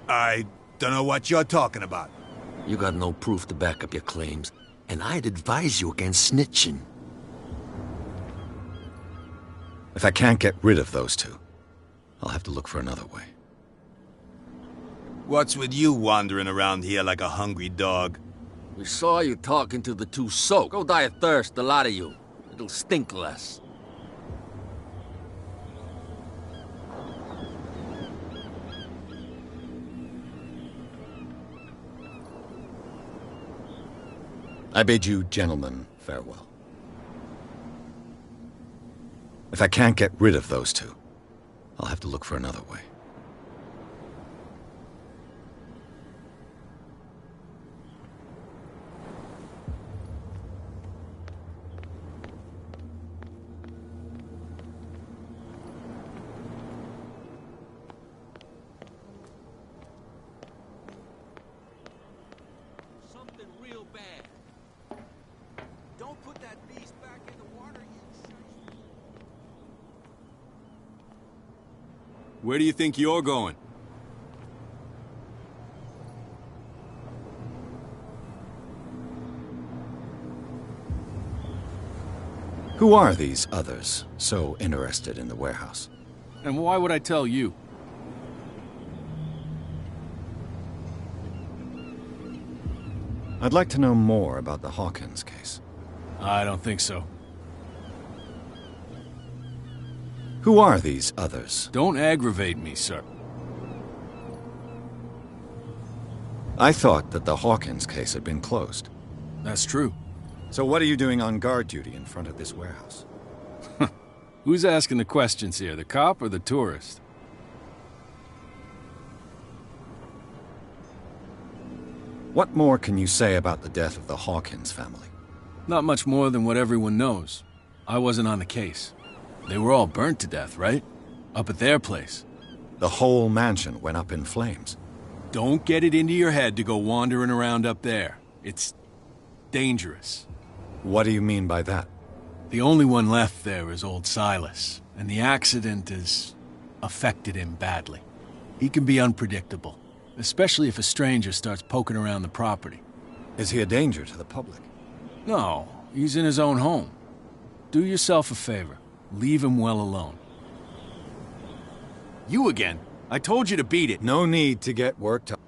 I don't know what you're talking about. You got no proof to back up your claims, and I'd advise you against snitching. If I can't get rid of those two, I'll have to look for another way. What's with you wandering around here like a hungry dog? We saw you talking to the two soaks. Go die of thirst, the lot of you. It'll stink less. I bid you gentlemen farewell. If I can't get rid of those two, I'll have to look for another way. Something real bad. Don't put that beast back in the water, you shite. Where do you think you're going? Who are these others so interested in the warehouse? And why would I tell you? I'd like to know more about the Hawkins case. I don't think so. Who are these others? Don't aggravate me, sir. I thought that the Hawkins case had been closed. That's true. So what are you doing on guard duty in front of this warehouse? Who's asking the questions here, the cop or the tourist? What more can you say about the death of the Hawkins family? Not much more than what everyone knows. I wasn't on the case. They were all burnt to death, right? Up at their place. The whole mansion went up in flames. Don't get it into your head to go wandering around up there. It's dangerous. What do you mean by that? The only one left there is old Silas, and the accident has affected him badly. He can be unpredictable, especially if a stranger starts poking around the property. Is he a danger to the public? No, he's in his own home. Do yourself a favor. Leave him well alone. You again? I told you to beat it. No need to get worked up.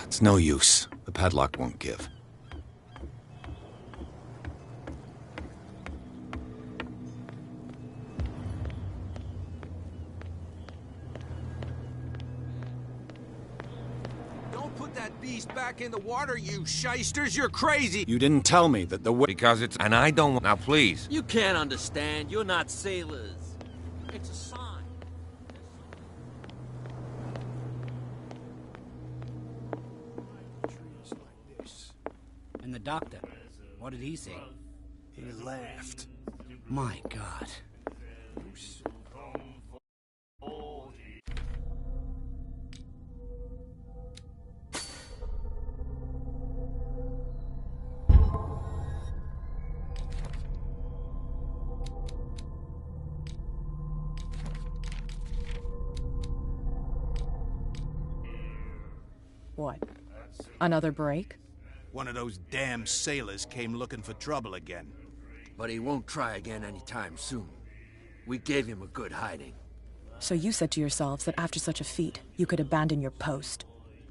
It's no use. The padlock won't give. beast back in the water, you shysters. You're crazy. You didn't tell me that the Because it's... And I don't... Now, please. You can't understand. You're not sailors. It's a sign. And the doctor, what did he say? He laughed. My God. What? Another break? One of those damn sailors came looking for trouble again. But he won't try again anytime soon. We gave him a good hiding. So you said to yourselves that after such a feat, you could abandon your post.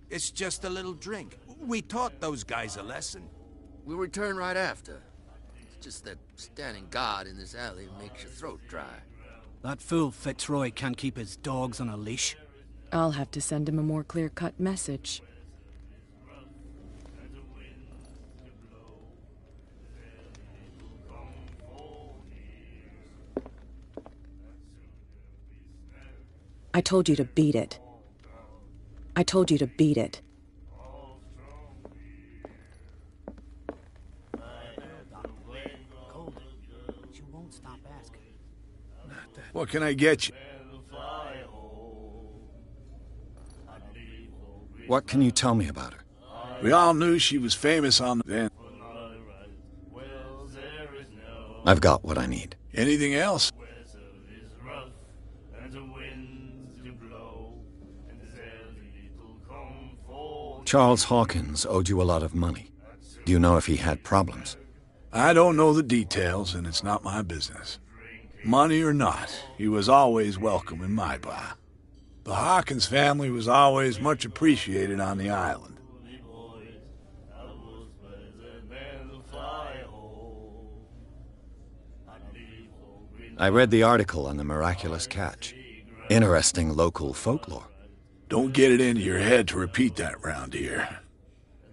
It's just a little drink. We taught those guys a lesson. We'll return right after. It's just that standing guard in this alley makes your throat dry. That fool Fitzroy can't keep his dogs on a leash. I'll have to send him a more clear-cut message. I told you to beat it. I told you to beat it. She won't stop asking. What can I get you? What can you tell me about her? We all knew she was famous on the then. I've got what I need. Anything else? Charles Hawkins owed you a lot of money. Do you know if he had problems? I don't know the details, and it's not my business. Money or not, he was always welcome in my bar. The Hawkins family was always much appreciated on the island. I read the article on the miraculous catch. Interesting local folklore. Don't get it into your head to repeat that round here.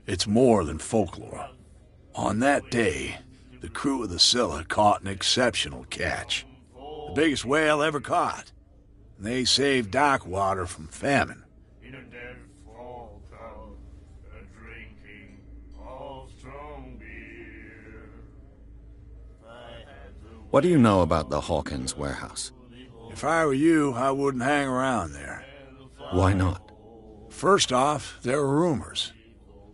It's more than folklore. On that day, the crew of the Scylla caught an exceptional catch. The biggest whale ever caught. And they saved Darkwater from famine. What do you know about the Hawkins warehouse? If I were you, I wouldn't hang around there. Why not? First off, there are rumors.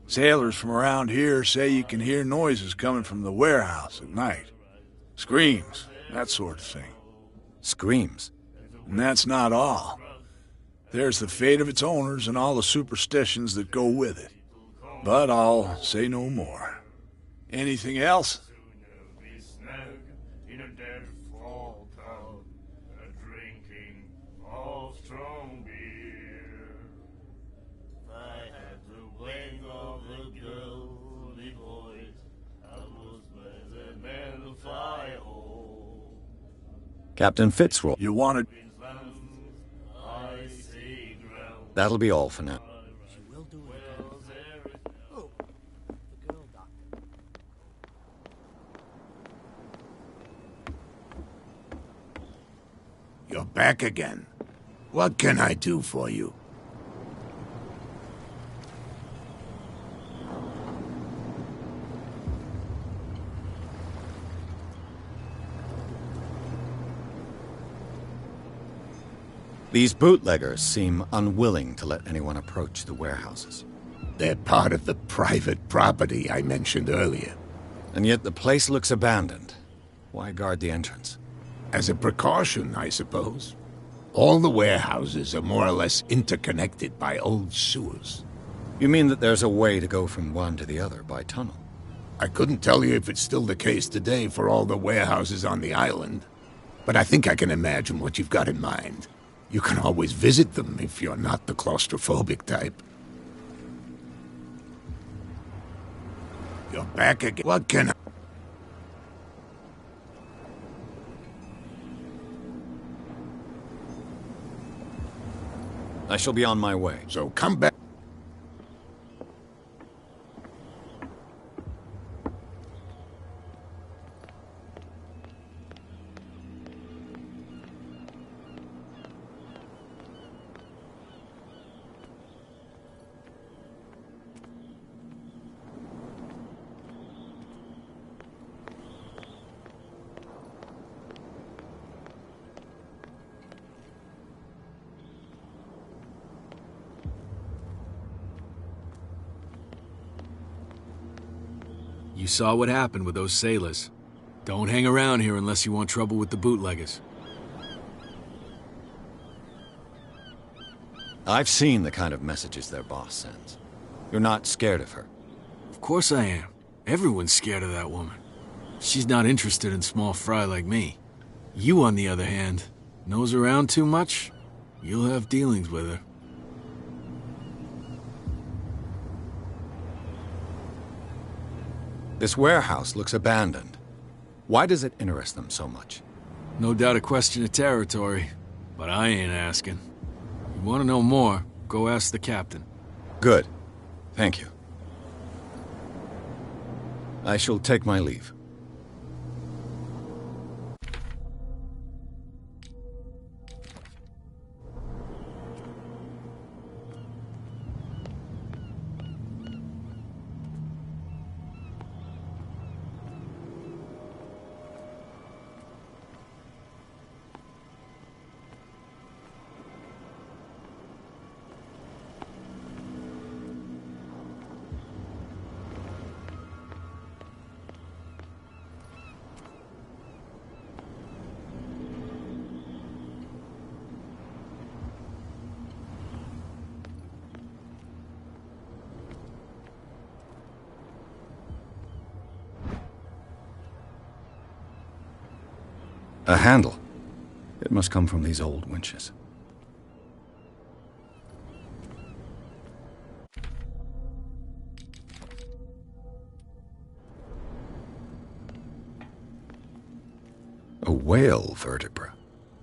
Sailors from around here say you can hear noises coming from the warehouse at night. Screams, that sort of thing. Screams? And that's not all. There's the fate of its owners and all the superstitions that go with it. But I'll say no more. Anything else? Captain Fitzroy. You wanted... That'll be all for now. You're back again. What can I do for you? These bootleggers seem unwilling to let anyone approach the warehouses. They're part of the private property I mentioned earlier. And yet the place looks abandoned. Why guard the entrance? As a precaution, I suppose. All the warehouses are more or less interconnected by old sewers. You mean that there's a way to go from one to the other by tunnel? I couldn't tell you if it's still the case today for all the warehouses on the island, but I think I can imagine what you've got in mind. You can always visit them if you're not the claustrophobic type. You're back again. What can I shall be on my way. So come back. You saw what happened with those sailors. Don't hang around here unless you want trouble with the bootleggers. I've seen the kind of messages their boss sends. You're not scared of her? Of course I am. Everyone's scared of that woman. She's not interested in small fry like me. You, on the other hand, nose around too much, you'll have dealings with her. This warehouse looks abandoned. Why does it interest them so much? No doubt a question of territory, but I ain't asking. You want to know more, go ask the captain. Good. Thank you. I shall take my leave. A handle. It must come from these old winches. A whale vertebra.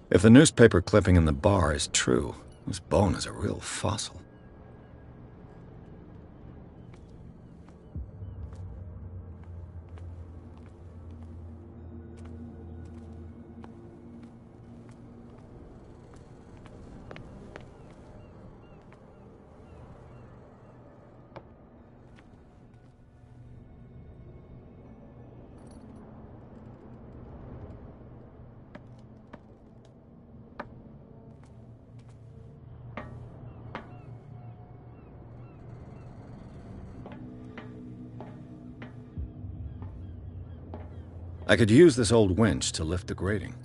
If the newspaper clipping in the bar is true, this bone is a real fossil. I could use this old winch to lift the grating.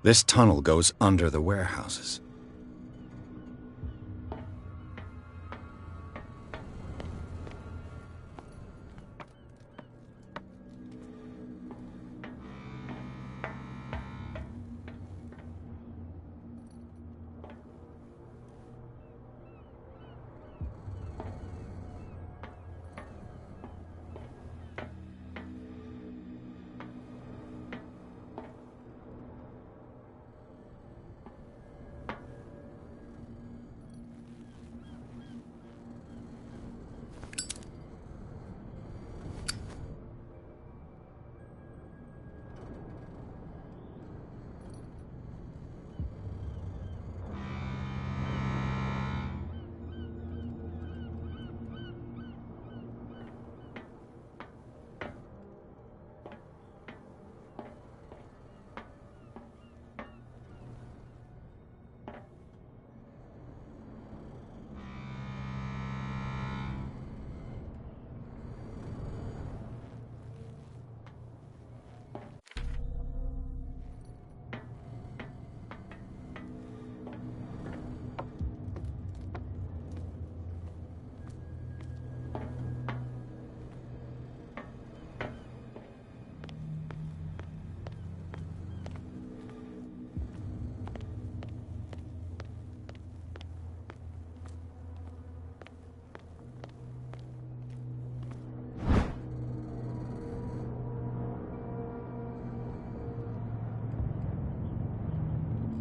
This tunnel goes under the warehouses.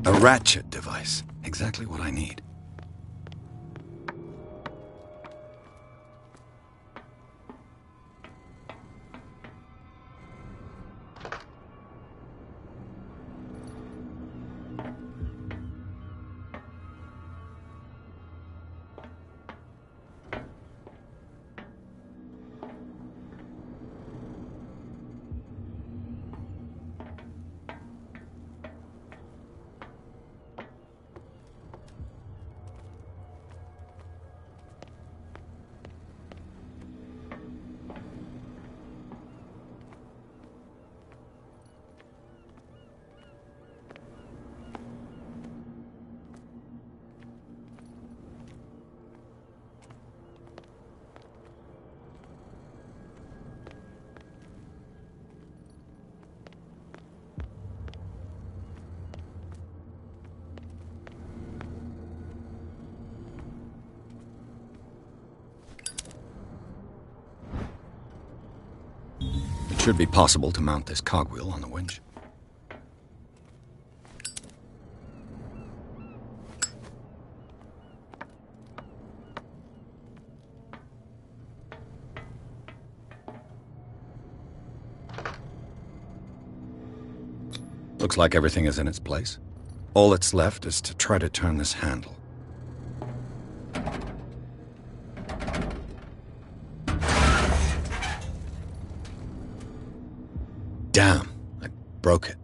A ratchet device. Exactly what I need. Should be possible to mount this cogwheel on the winch. Looks like everything is in its place. All that's left is to try to turn this handle. Damn, I broke it.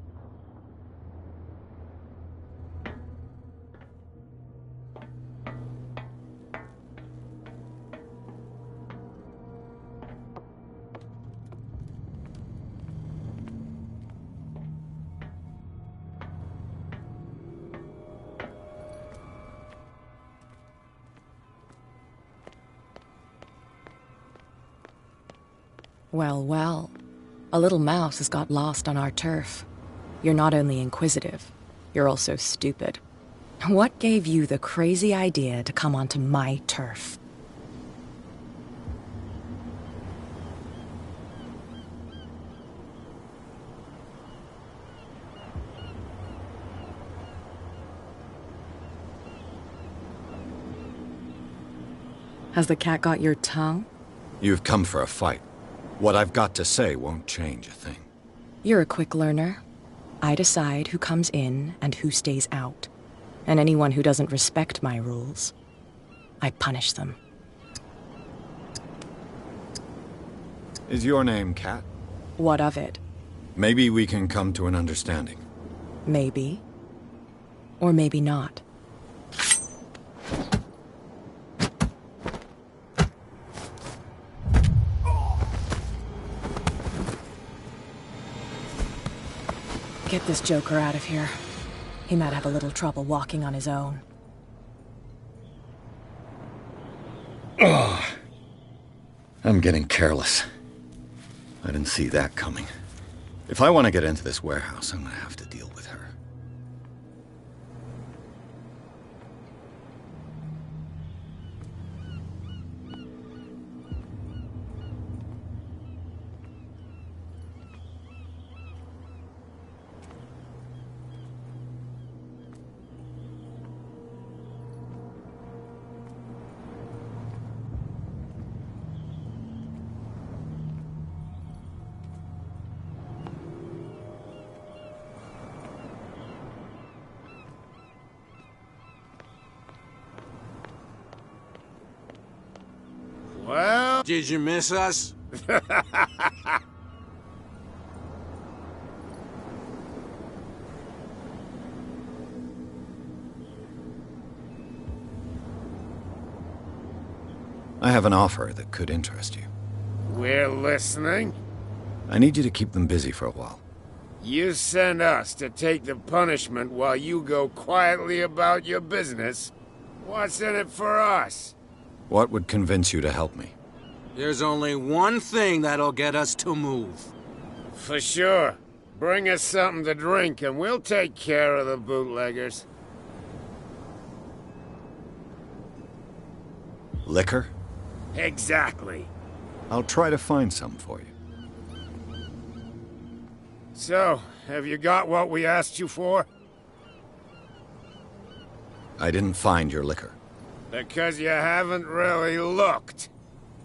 Well, well. A little mouse has got lost on our turf. You're not only inquisitive, you're also stupid. What gave you the crazy idea to come onto my turf? Has the cat got your tongue? You've come for a fight. What I've got to say won't change a thing. You're a quick learner. I decide who comes in and who stays out. And anyone who doesn't respect my rules, I punish them. Is your name Cat? What of it? Maybe we can come to an understanding. Maybe. Or maybe not. Get this joker out of here. He might have a little trouble walking on his own. Ugh. I'm getting careless. I didn't see that coming. If I want to get into this warehouse, I'm gonna have to deal with her. Well, did you miss us? I have an offer that could interest you. We're listening. I need you to keep them busy for a while. You send us to take the punishment while you go quietly about your business. What's in it for us? What would convince you to help me? There's only one thing that'll get us to move. For sure. Bring us something to drink and we'll take care of the bootleggers. Liquor? Exactly. I'll try to find some for you. So, have you got what we asked you for? I didn't find your liquor. Because you haven't really looked.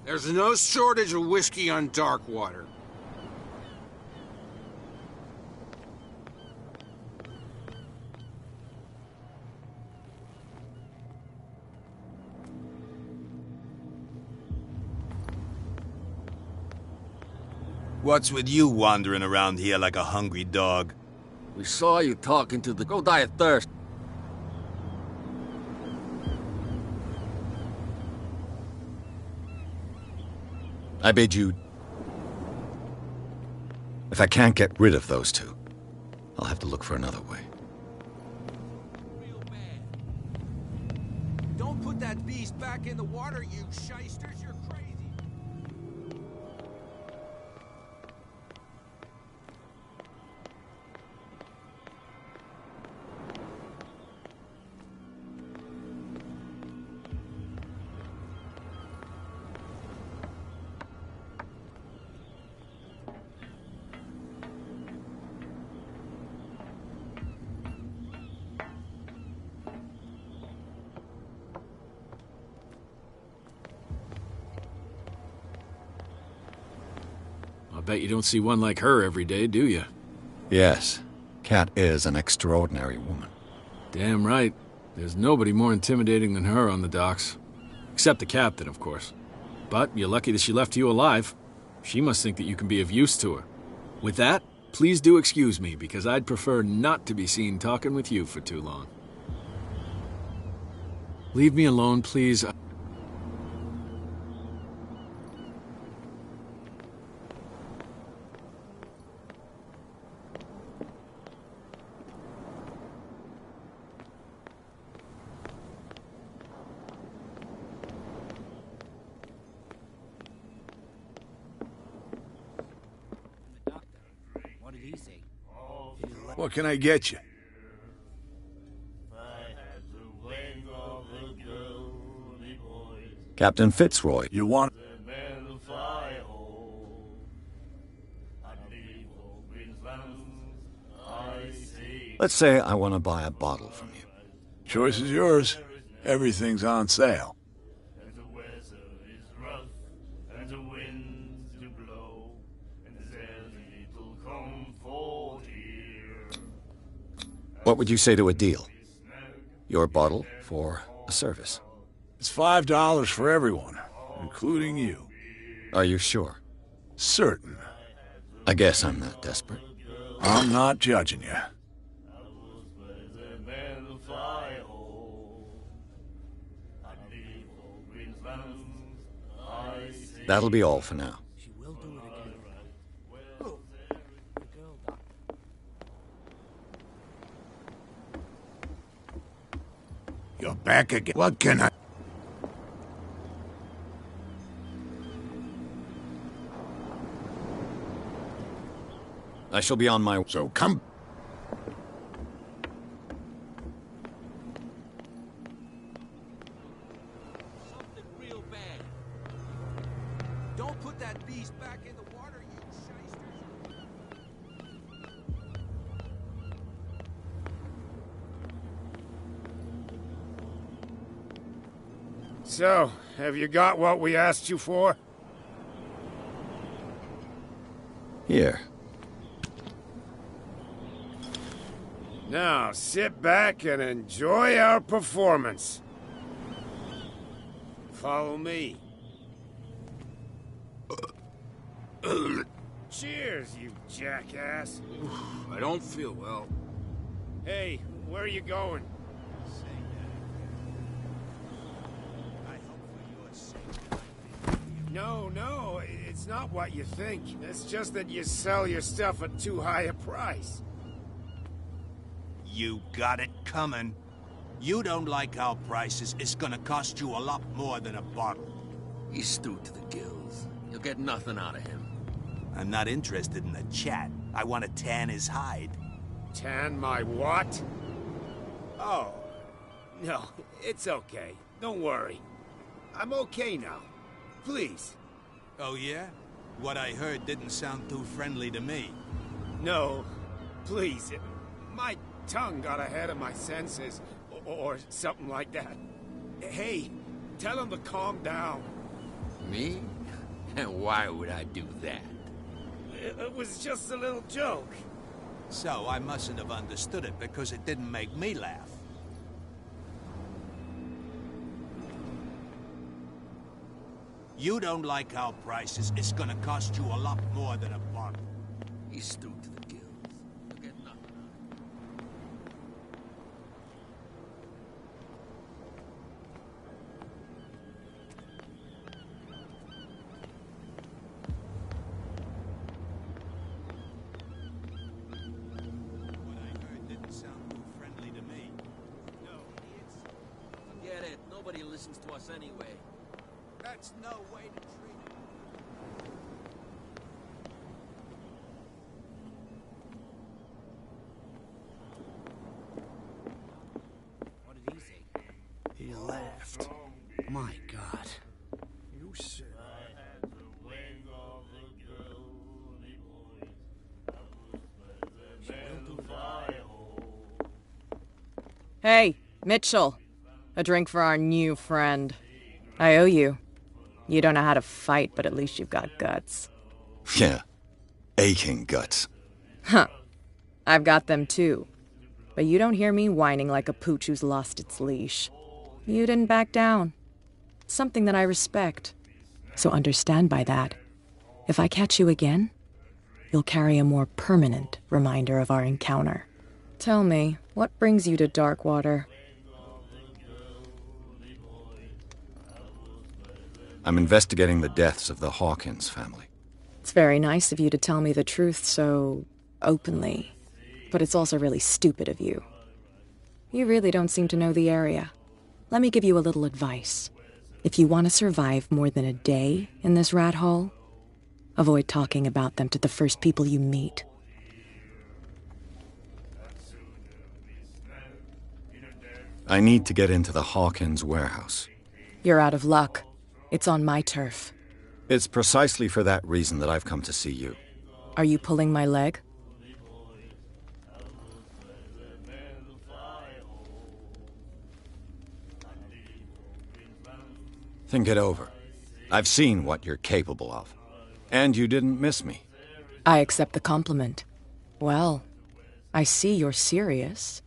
There's no shortage of whiskey on Darkwater. What's with you wandering around here like a hungry dog? We saw you talking to the... Go die of thirst. I bid you... If I can't get rid of those two, I'll have to look for another way. Don't put that beast back in the water, you shysters. You're crazy. I bet you don't see one like her every day, do you? Yes, Cat is an extraordinary woman. Damn right. There's nobody more intimidating than her on the docks. Except the captain, of course. But you're lucky that she left you alive. She must think that you can be of use to her. With that, please do excuse me, because I'd prefer not to be seen talking with you for too long. Leave me alone, please. What did he say? What can I get you? Captain Fitzroy. You want... Let's say I want to buy a bottle from you. Choice is yours. Everything's on sale. What would you say to a deal? Your bottle for a service. It's $5 for everyone, including you. Are you sure? Certain. I guess I'm not desperate. I'm not judging you. That'll be all for now. You're back again. What can I... I shall be on my... So come... Something real bad. Don't put that beast back in the water, you shysters. So, have you got what we asked you for? Here. Now, sit back and enjoy our performance. Follow me. Cheers, you jackass. I don't feel well. Hey, where are you going? No, it's not what you think. It's just that you sell your stuff at too high a price. You got it coming. You don't like our prices, it's gonna cost you a lot more than a bottle. He's stewed to the gills. You'll get nothing out of him. I'm not interested in a chat. I want to tan his hide. Tan my what? Oh, no, it's okay. Don't worry. I'm okay now. Please. Oh, yeah? What I heard didn't sound too friendly to me. No, please. My tongue got ahead of my senses, or something like that. Hey, tell him to calm down. Me? And why would I do that? It was just a little joke. So I mustn't have understood it because it didn't make me laugh. You don't like our prices, it's gonna cost you a lot more than a bottle. He's stewed to the gills. You'll get nothing out of him. What I heard didn't sound too friendly to me. No, idiots. Forget it. Nobody listens to us anyway. That's no way to treat it. What did he say? He laughed. My God. You said... Hey, Mitchell. A drink for our new friend. I owe you. You don't know how to fight, but at least you've got guts. Yeah, aching guts. Huh. I've got them too. But you don't hear me whining like a pooch who's lost its leash. You didn't back down. Something that I respect. So understand by that, if I catch you again, you'll carry a more permanent reminder of our encounter. Tell me, what brings you to Darkwater? I'm investigating the deaths of the Hawkins family. It's very nice of you to tell me the truth so openly, but it's also really stupid of you. You really don't seem to know the area. Let me give you a little advice. If you want to survive more than a day in this rat hole, avoid talking about them to the first people you meet. I need to get into the Hawkins warehouse. You're out of luck. It's on my turf. It's precisely for that reason that I've come to see you. Are you pulling my leg? Think it over. I've seen what you're capable of. And you didn't miss me. I accept the compliment. Well, I see you're serious.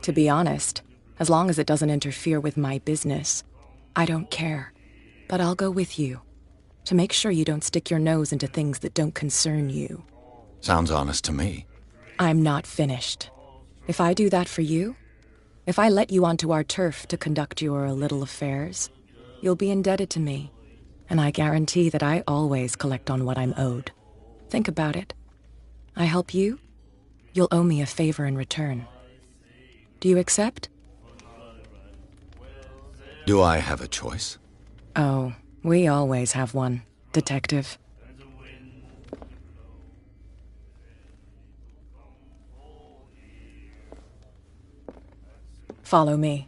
To be honest, as long as it doesn't interfere with my business, I don't care. But I'll go with you, to make sure you don't stick your nose into things that don't concern you. Sounds honest to me. I'm not finished. If I do that for you, if I let you onto our turf to conduct your little affairs, you'll be indebted to me, and I guarantee that I always collect on what I'm owed. Think about it. I help you, you'll owe me a favor in return. Do you accept? Do I have a choice? Oh, we always have one, Detective. Follow me.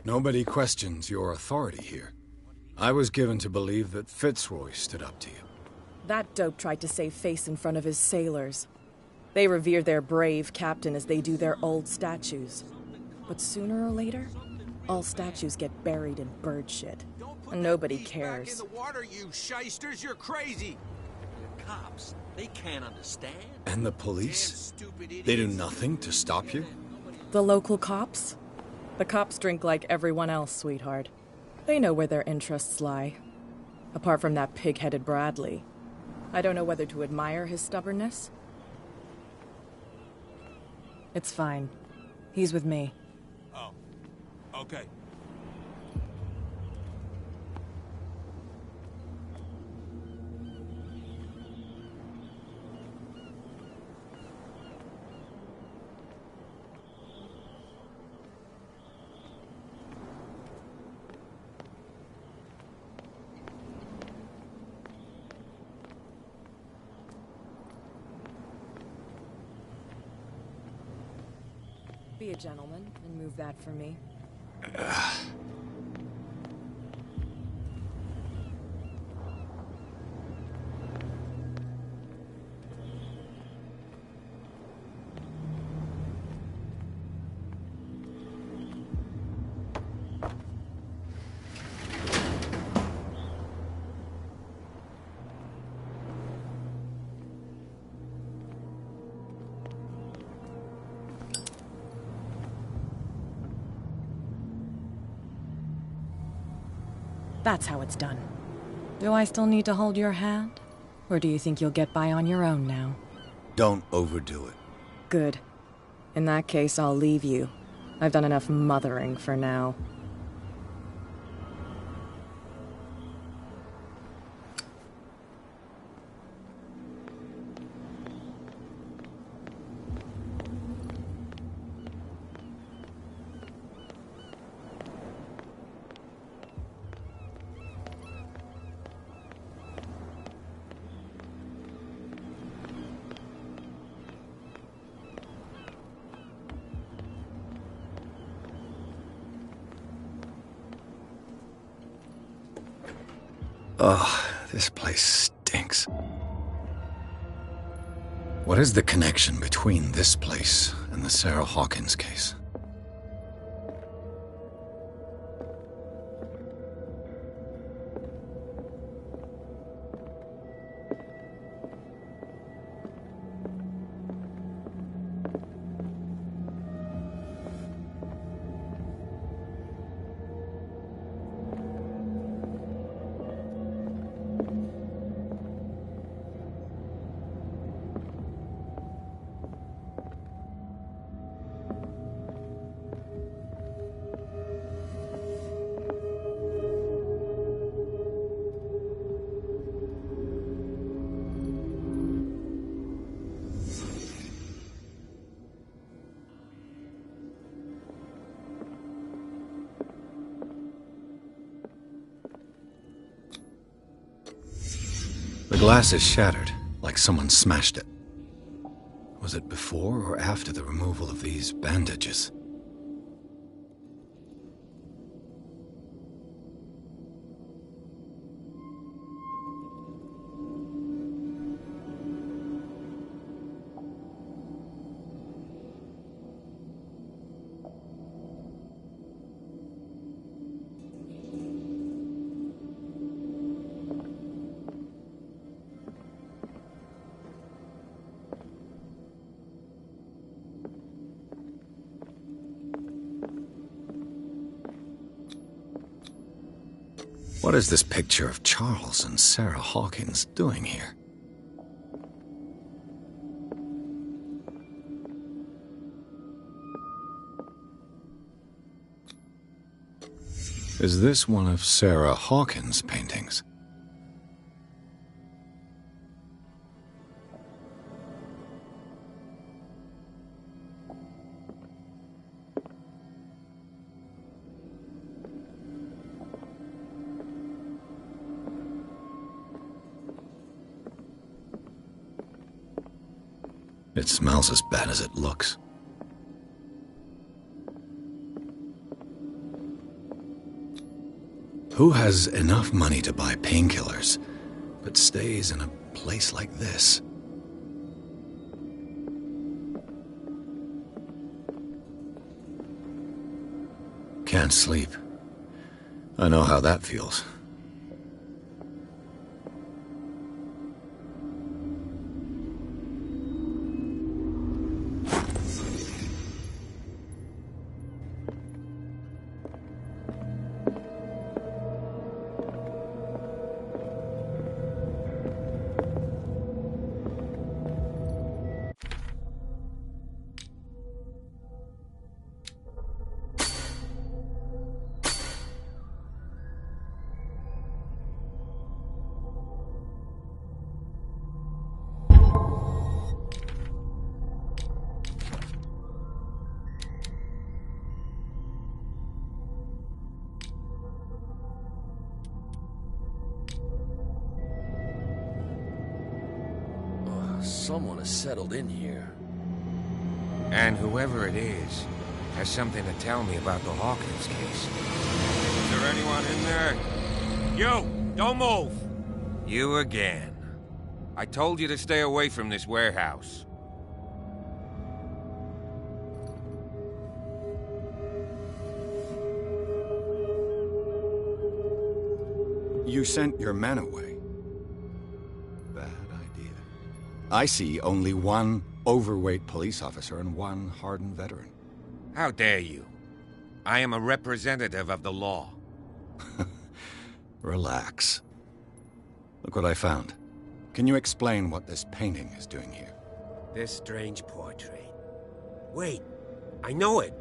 Nobody questions your authority here. I was given to believe that Fitzroy stood up to you. That dope tried to save face in front of his sailors. They revere their brave captain as they do their old statues. But sooner or later, all statues get buried in bird shit. And nobody cares. Back in the water, you shysters, you're crazy. The cops, they can't understand. And the police? They do nothing to stop you? The local cops? The cops drink like everyone else, sweetheart. They know where their interests lie. Apart from that pig-headed Bradley. I don't know whether to admire his stubbornness. It's fine. He's with me. Oh, okay. Be a gentleman and move that for me. That's how it's done. Do I still need to hold your hand? Or do you think you'll get by on your own now? Don't overdo it. Good. In that case, I'll leave you. I've done enough mothering for now. Ugh, this place stinks. What is the connection between this place and the Sarah Hawkins case? The glass is shattered, like someone smashed it. Was it before or after the removal of these bandages? What is this picture of Charles and Sarah Hawkins doing here? Is this one of Sarah Hawkins' paintings? It smells as bad as it looks. Who has enough money to buy painkillers, but stays in a place like this? Can't sleep. I know how that feels. Someone has settled in here. And whoever it is has something to tell me about the Hawkins case. Is there anyone in there? You! Don't move! You again. I told you to stay away from this warehouse. You sent your men away. Bad idea. I see only one overweight police officer and one hardened veteran. How dare you? I am a representative of the law. Relax. Look what I found. Can you explain what this painting is doing here? This strange portrait. Wait, I know it.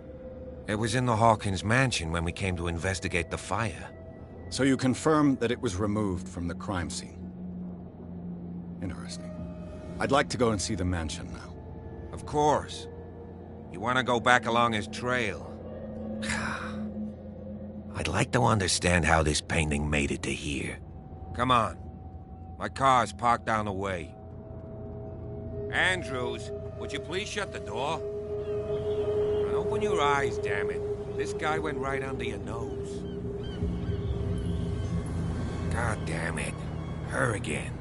It was in the Hawkins mansion when we came to investigate the fire. So you confirm that it was removed from the crime scene. Interesting. I'd like to go and see the mansion now. Of course. You want to go back along his trail? I'd like to understand how this painting made it to here. Come on. My car's parked down the way. Andrews, would you please shut the door? And open your eyes, damn it. This guy went right under your nose. God damn it. Her again.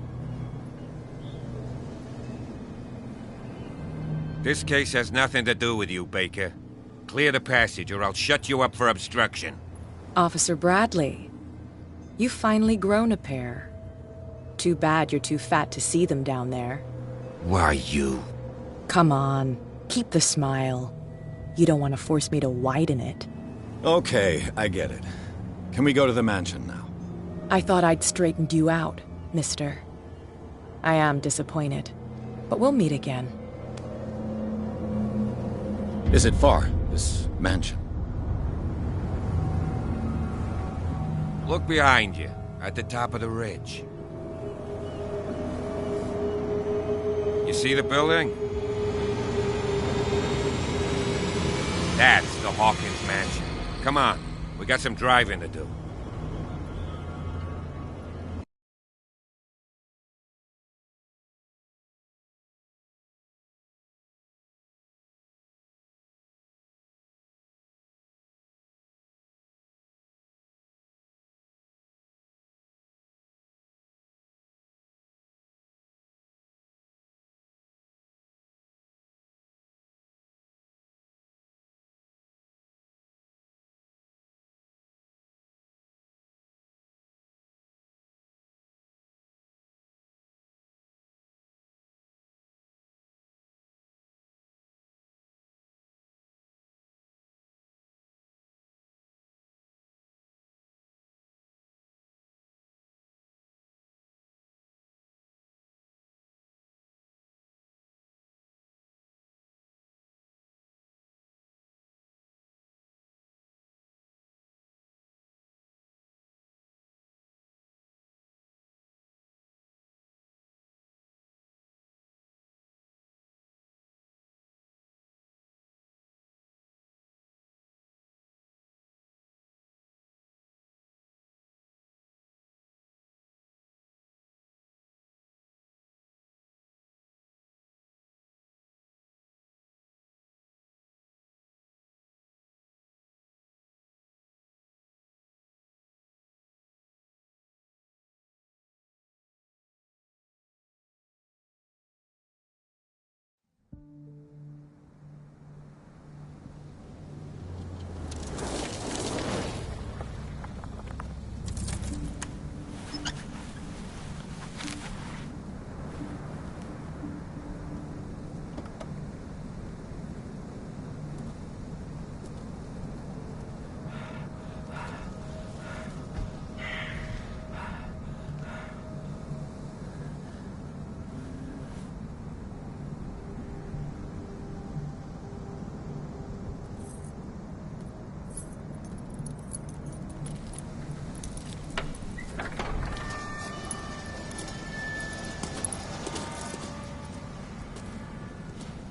This case has nothing to do with you, Baker. Clear the passage, or I'll shut you up for obstruction. Officer Bradley, you've finally grown a pair. Too bad you're too fat to see them down there. Why, you? Come on, keep the smile. You don't want to force me to widen it. Okay, I get it. Can we go to the mansion now? I thought I'd straightened you out, mister. I am disappointed, but we'll meet again. Is it far, this mansion? Look behind you, at the top of the ridge. You see the building? That's the Hawkins mansion. Come on, we got some driving to do.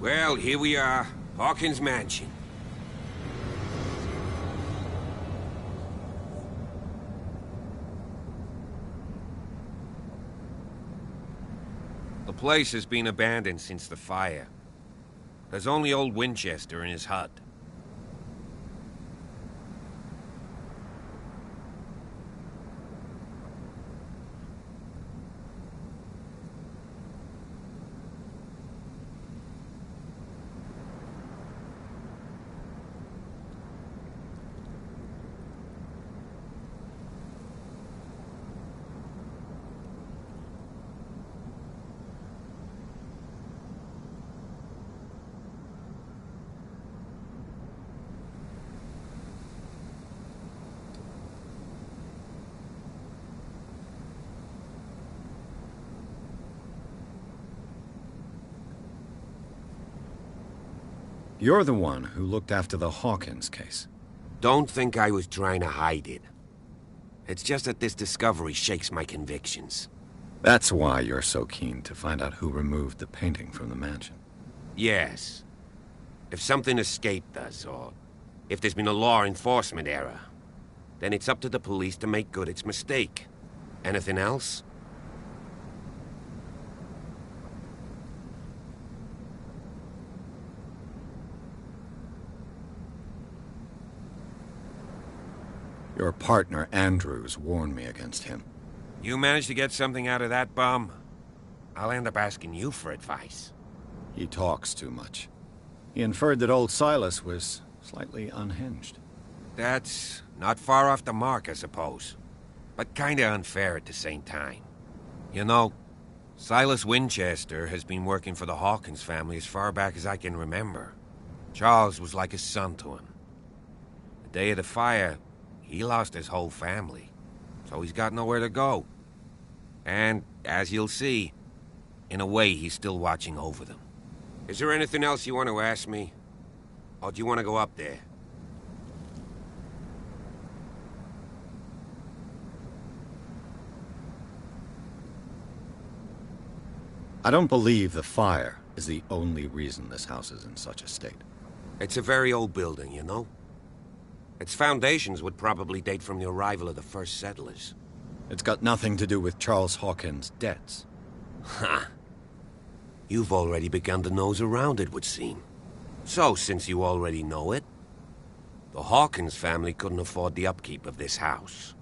Well, here we are. Hawkins Mansion. The place has been abandoned since the fire. There's only old Winchester in his hut. You're the one who looked after the Hawkins case. Don't think I was trying to hide it. It's just that this discovery shakes my convictions. That's why you're so keen to find out who removed the painting from the mansion. Yes. If something escaped us, or if there's been a law enforcement error, then it's up to the police to make good its mistake. Anything else? Your partner, Andrews, warned me against him. You managed to get something out of that bum? I'll end up asking you for advice. He talks too much. He inferred that old Silas was slightly unhinged. That's not far off the mark, I suppose. But kinda unfair at the same time. You know, Silas Winchester has been working for the Hawkins family as far back as I can remember. Charles was like a son to him. The day of the fire, he lost his whole family, so he's got nowhere to go. And, as you'll see, in a way, he's still watching over them. Is there anything else you want to ask me? Or do you want to go up there? I don't believe the fire is the only reason this house is in such a state. It's a very old building, you know? Its foundations would probably date from the arrival of the first settlers. It's got nothing to do with Charles Hawkins' debts. Ha! You've already begun to nose around, it would seem. So, since you already know it, the Hawkins family couldn't afford the upkeep of this house.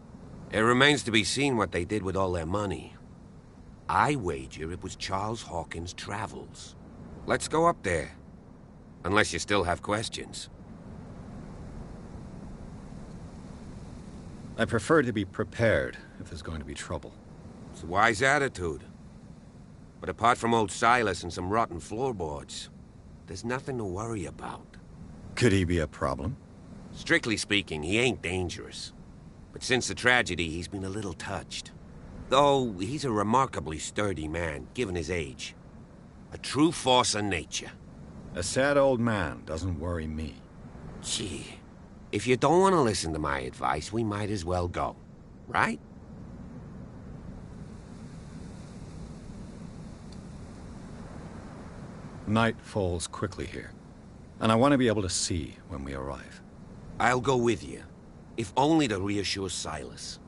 It remains to be seen what they did with all their money. I wager it was Charles Hawkins' travels. Let's go up there. Unless you still have questions. I prefer to be prepared if there's going to be trouble. It's a wise attitude. But apart from old Silas and some rotten floorboards, there's nothing to worry about. Could he be a problem? Strictly speaking, he ain't dangerous. But since the tragedy, he's been a little touched. Though he's a remarkably sturdy man, given his age. A true force of nature. A sad old man doesn't worry me. Gee, if you don't want to listen to my advice, we might as well go. Right? Night falls quickly here, and I want to be able to see when we arrive. I'll go with you, if only to reassure Silas.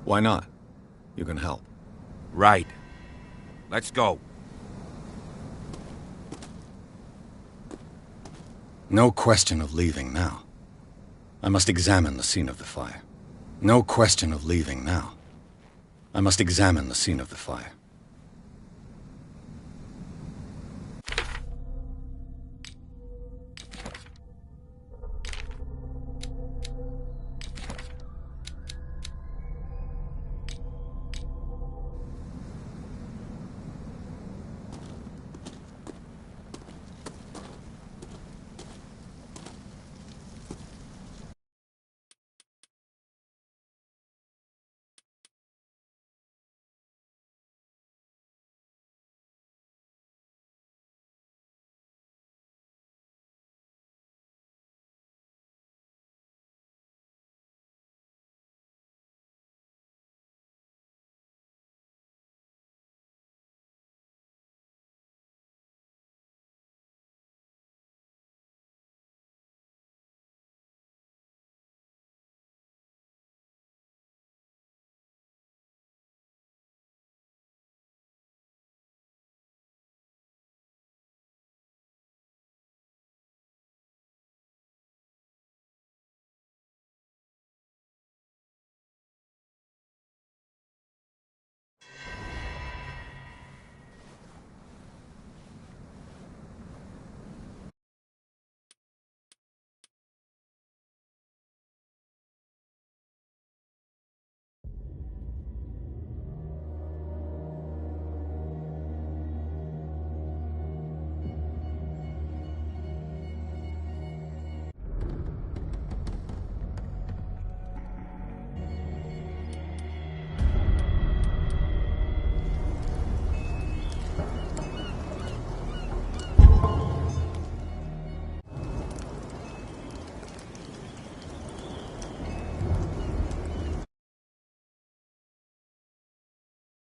Why not? You can help. Right. Let's go. No question of leaving now. I must examine the scene of the fire. No question of leaving now. I must examine the scene of the fire.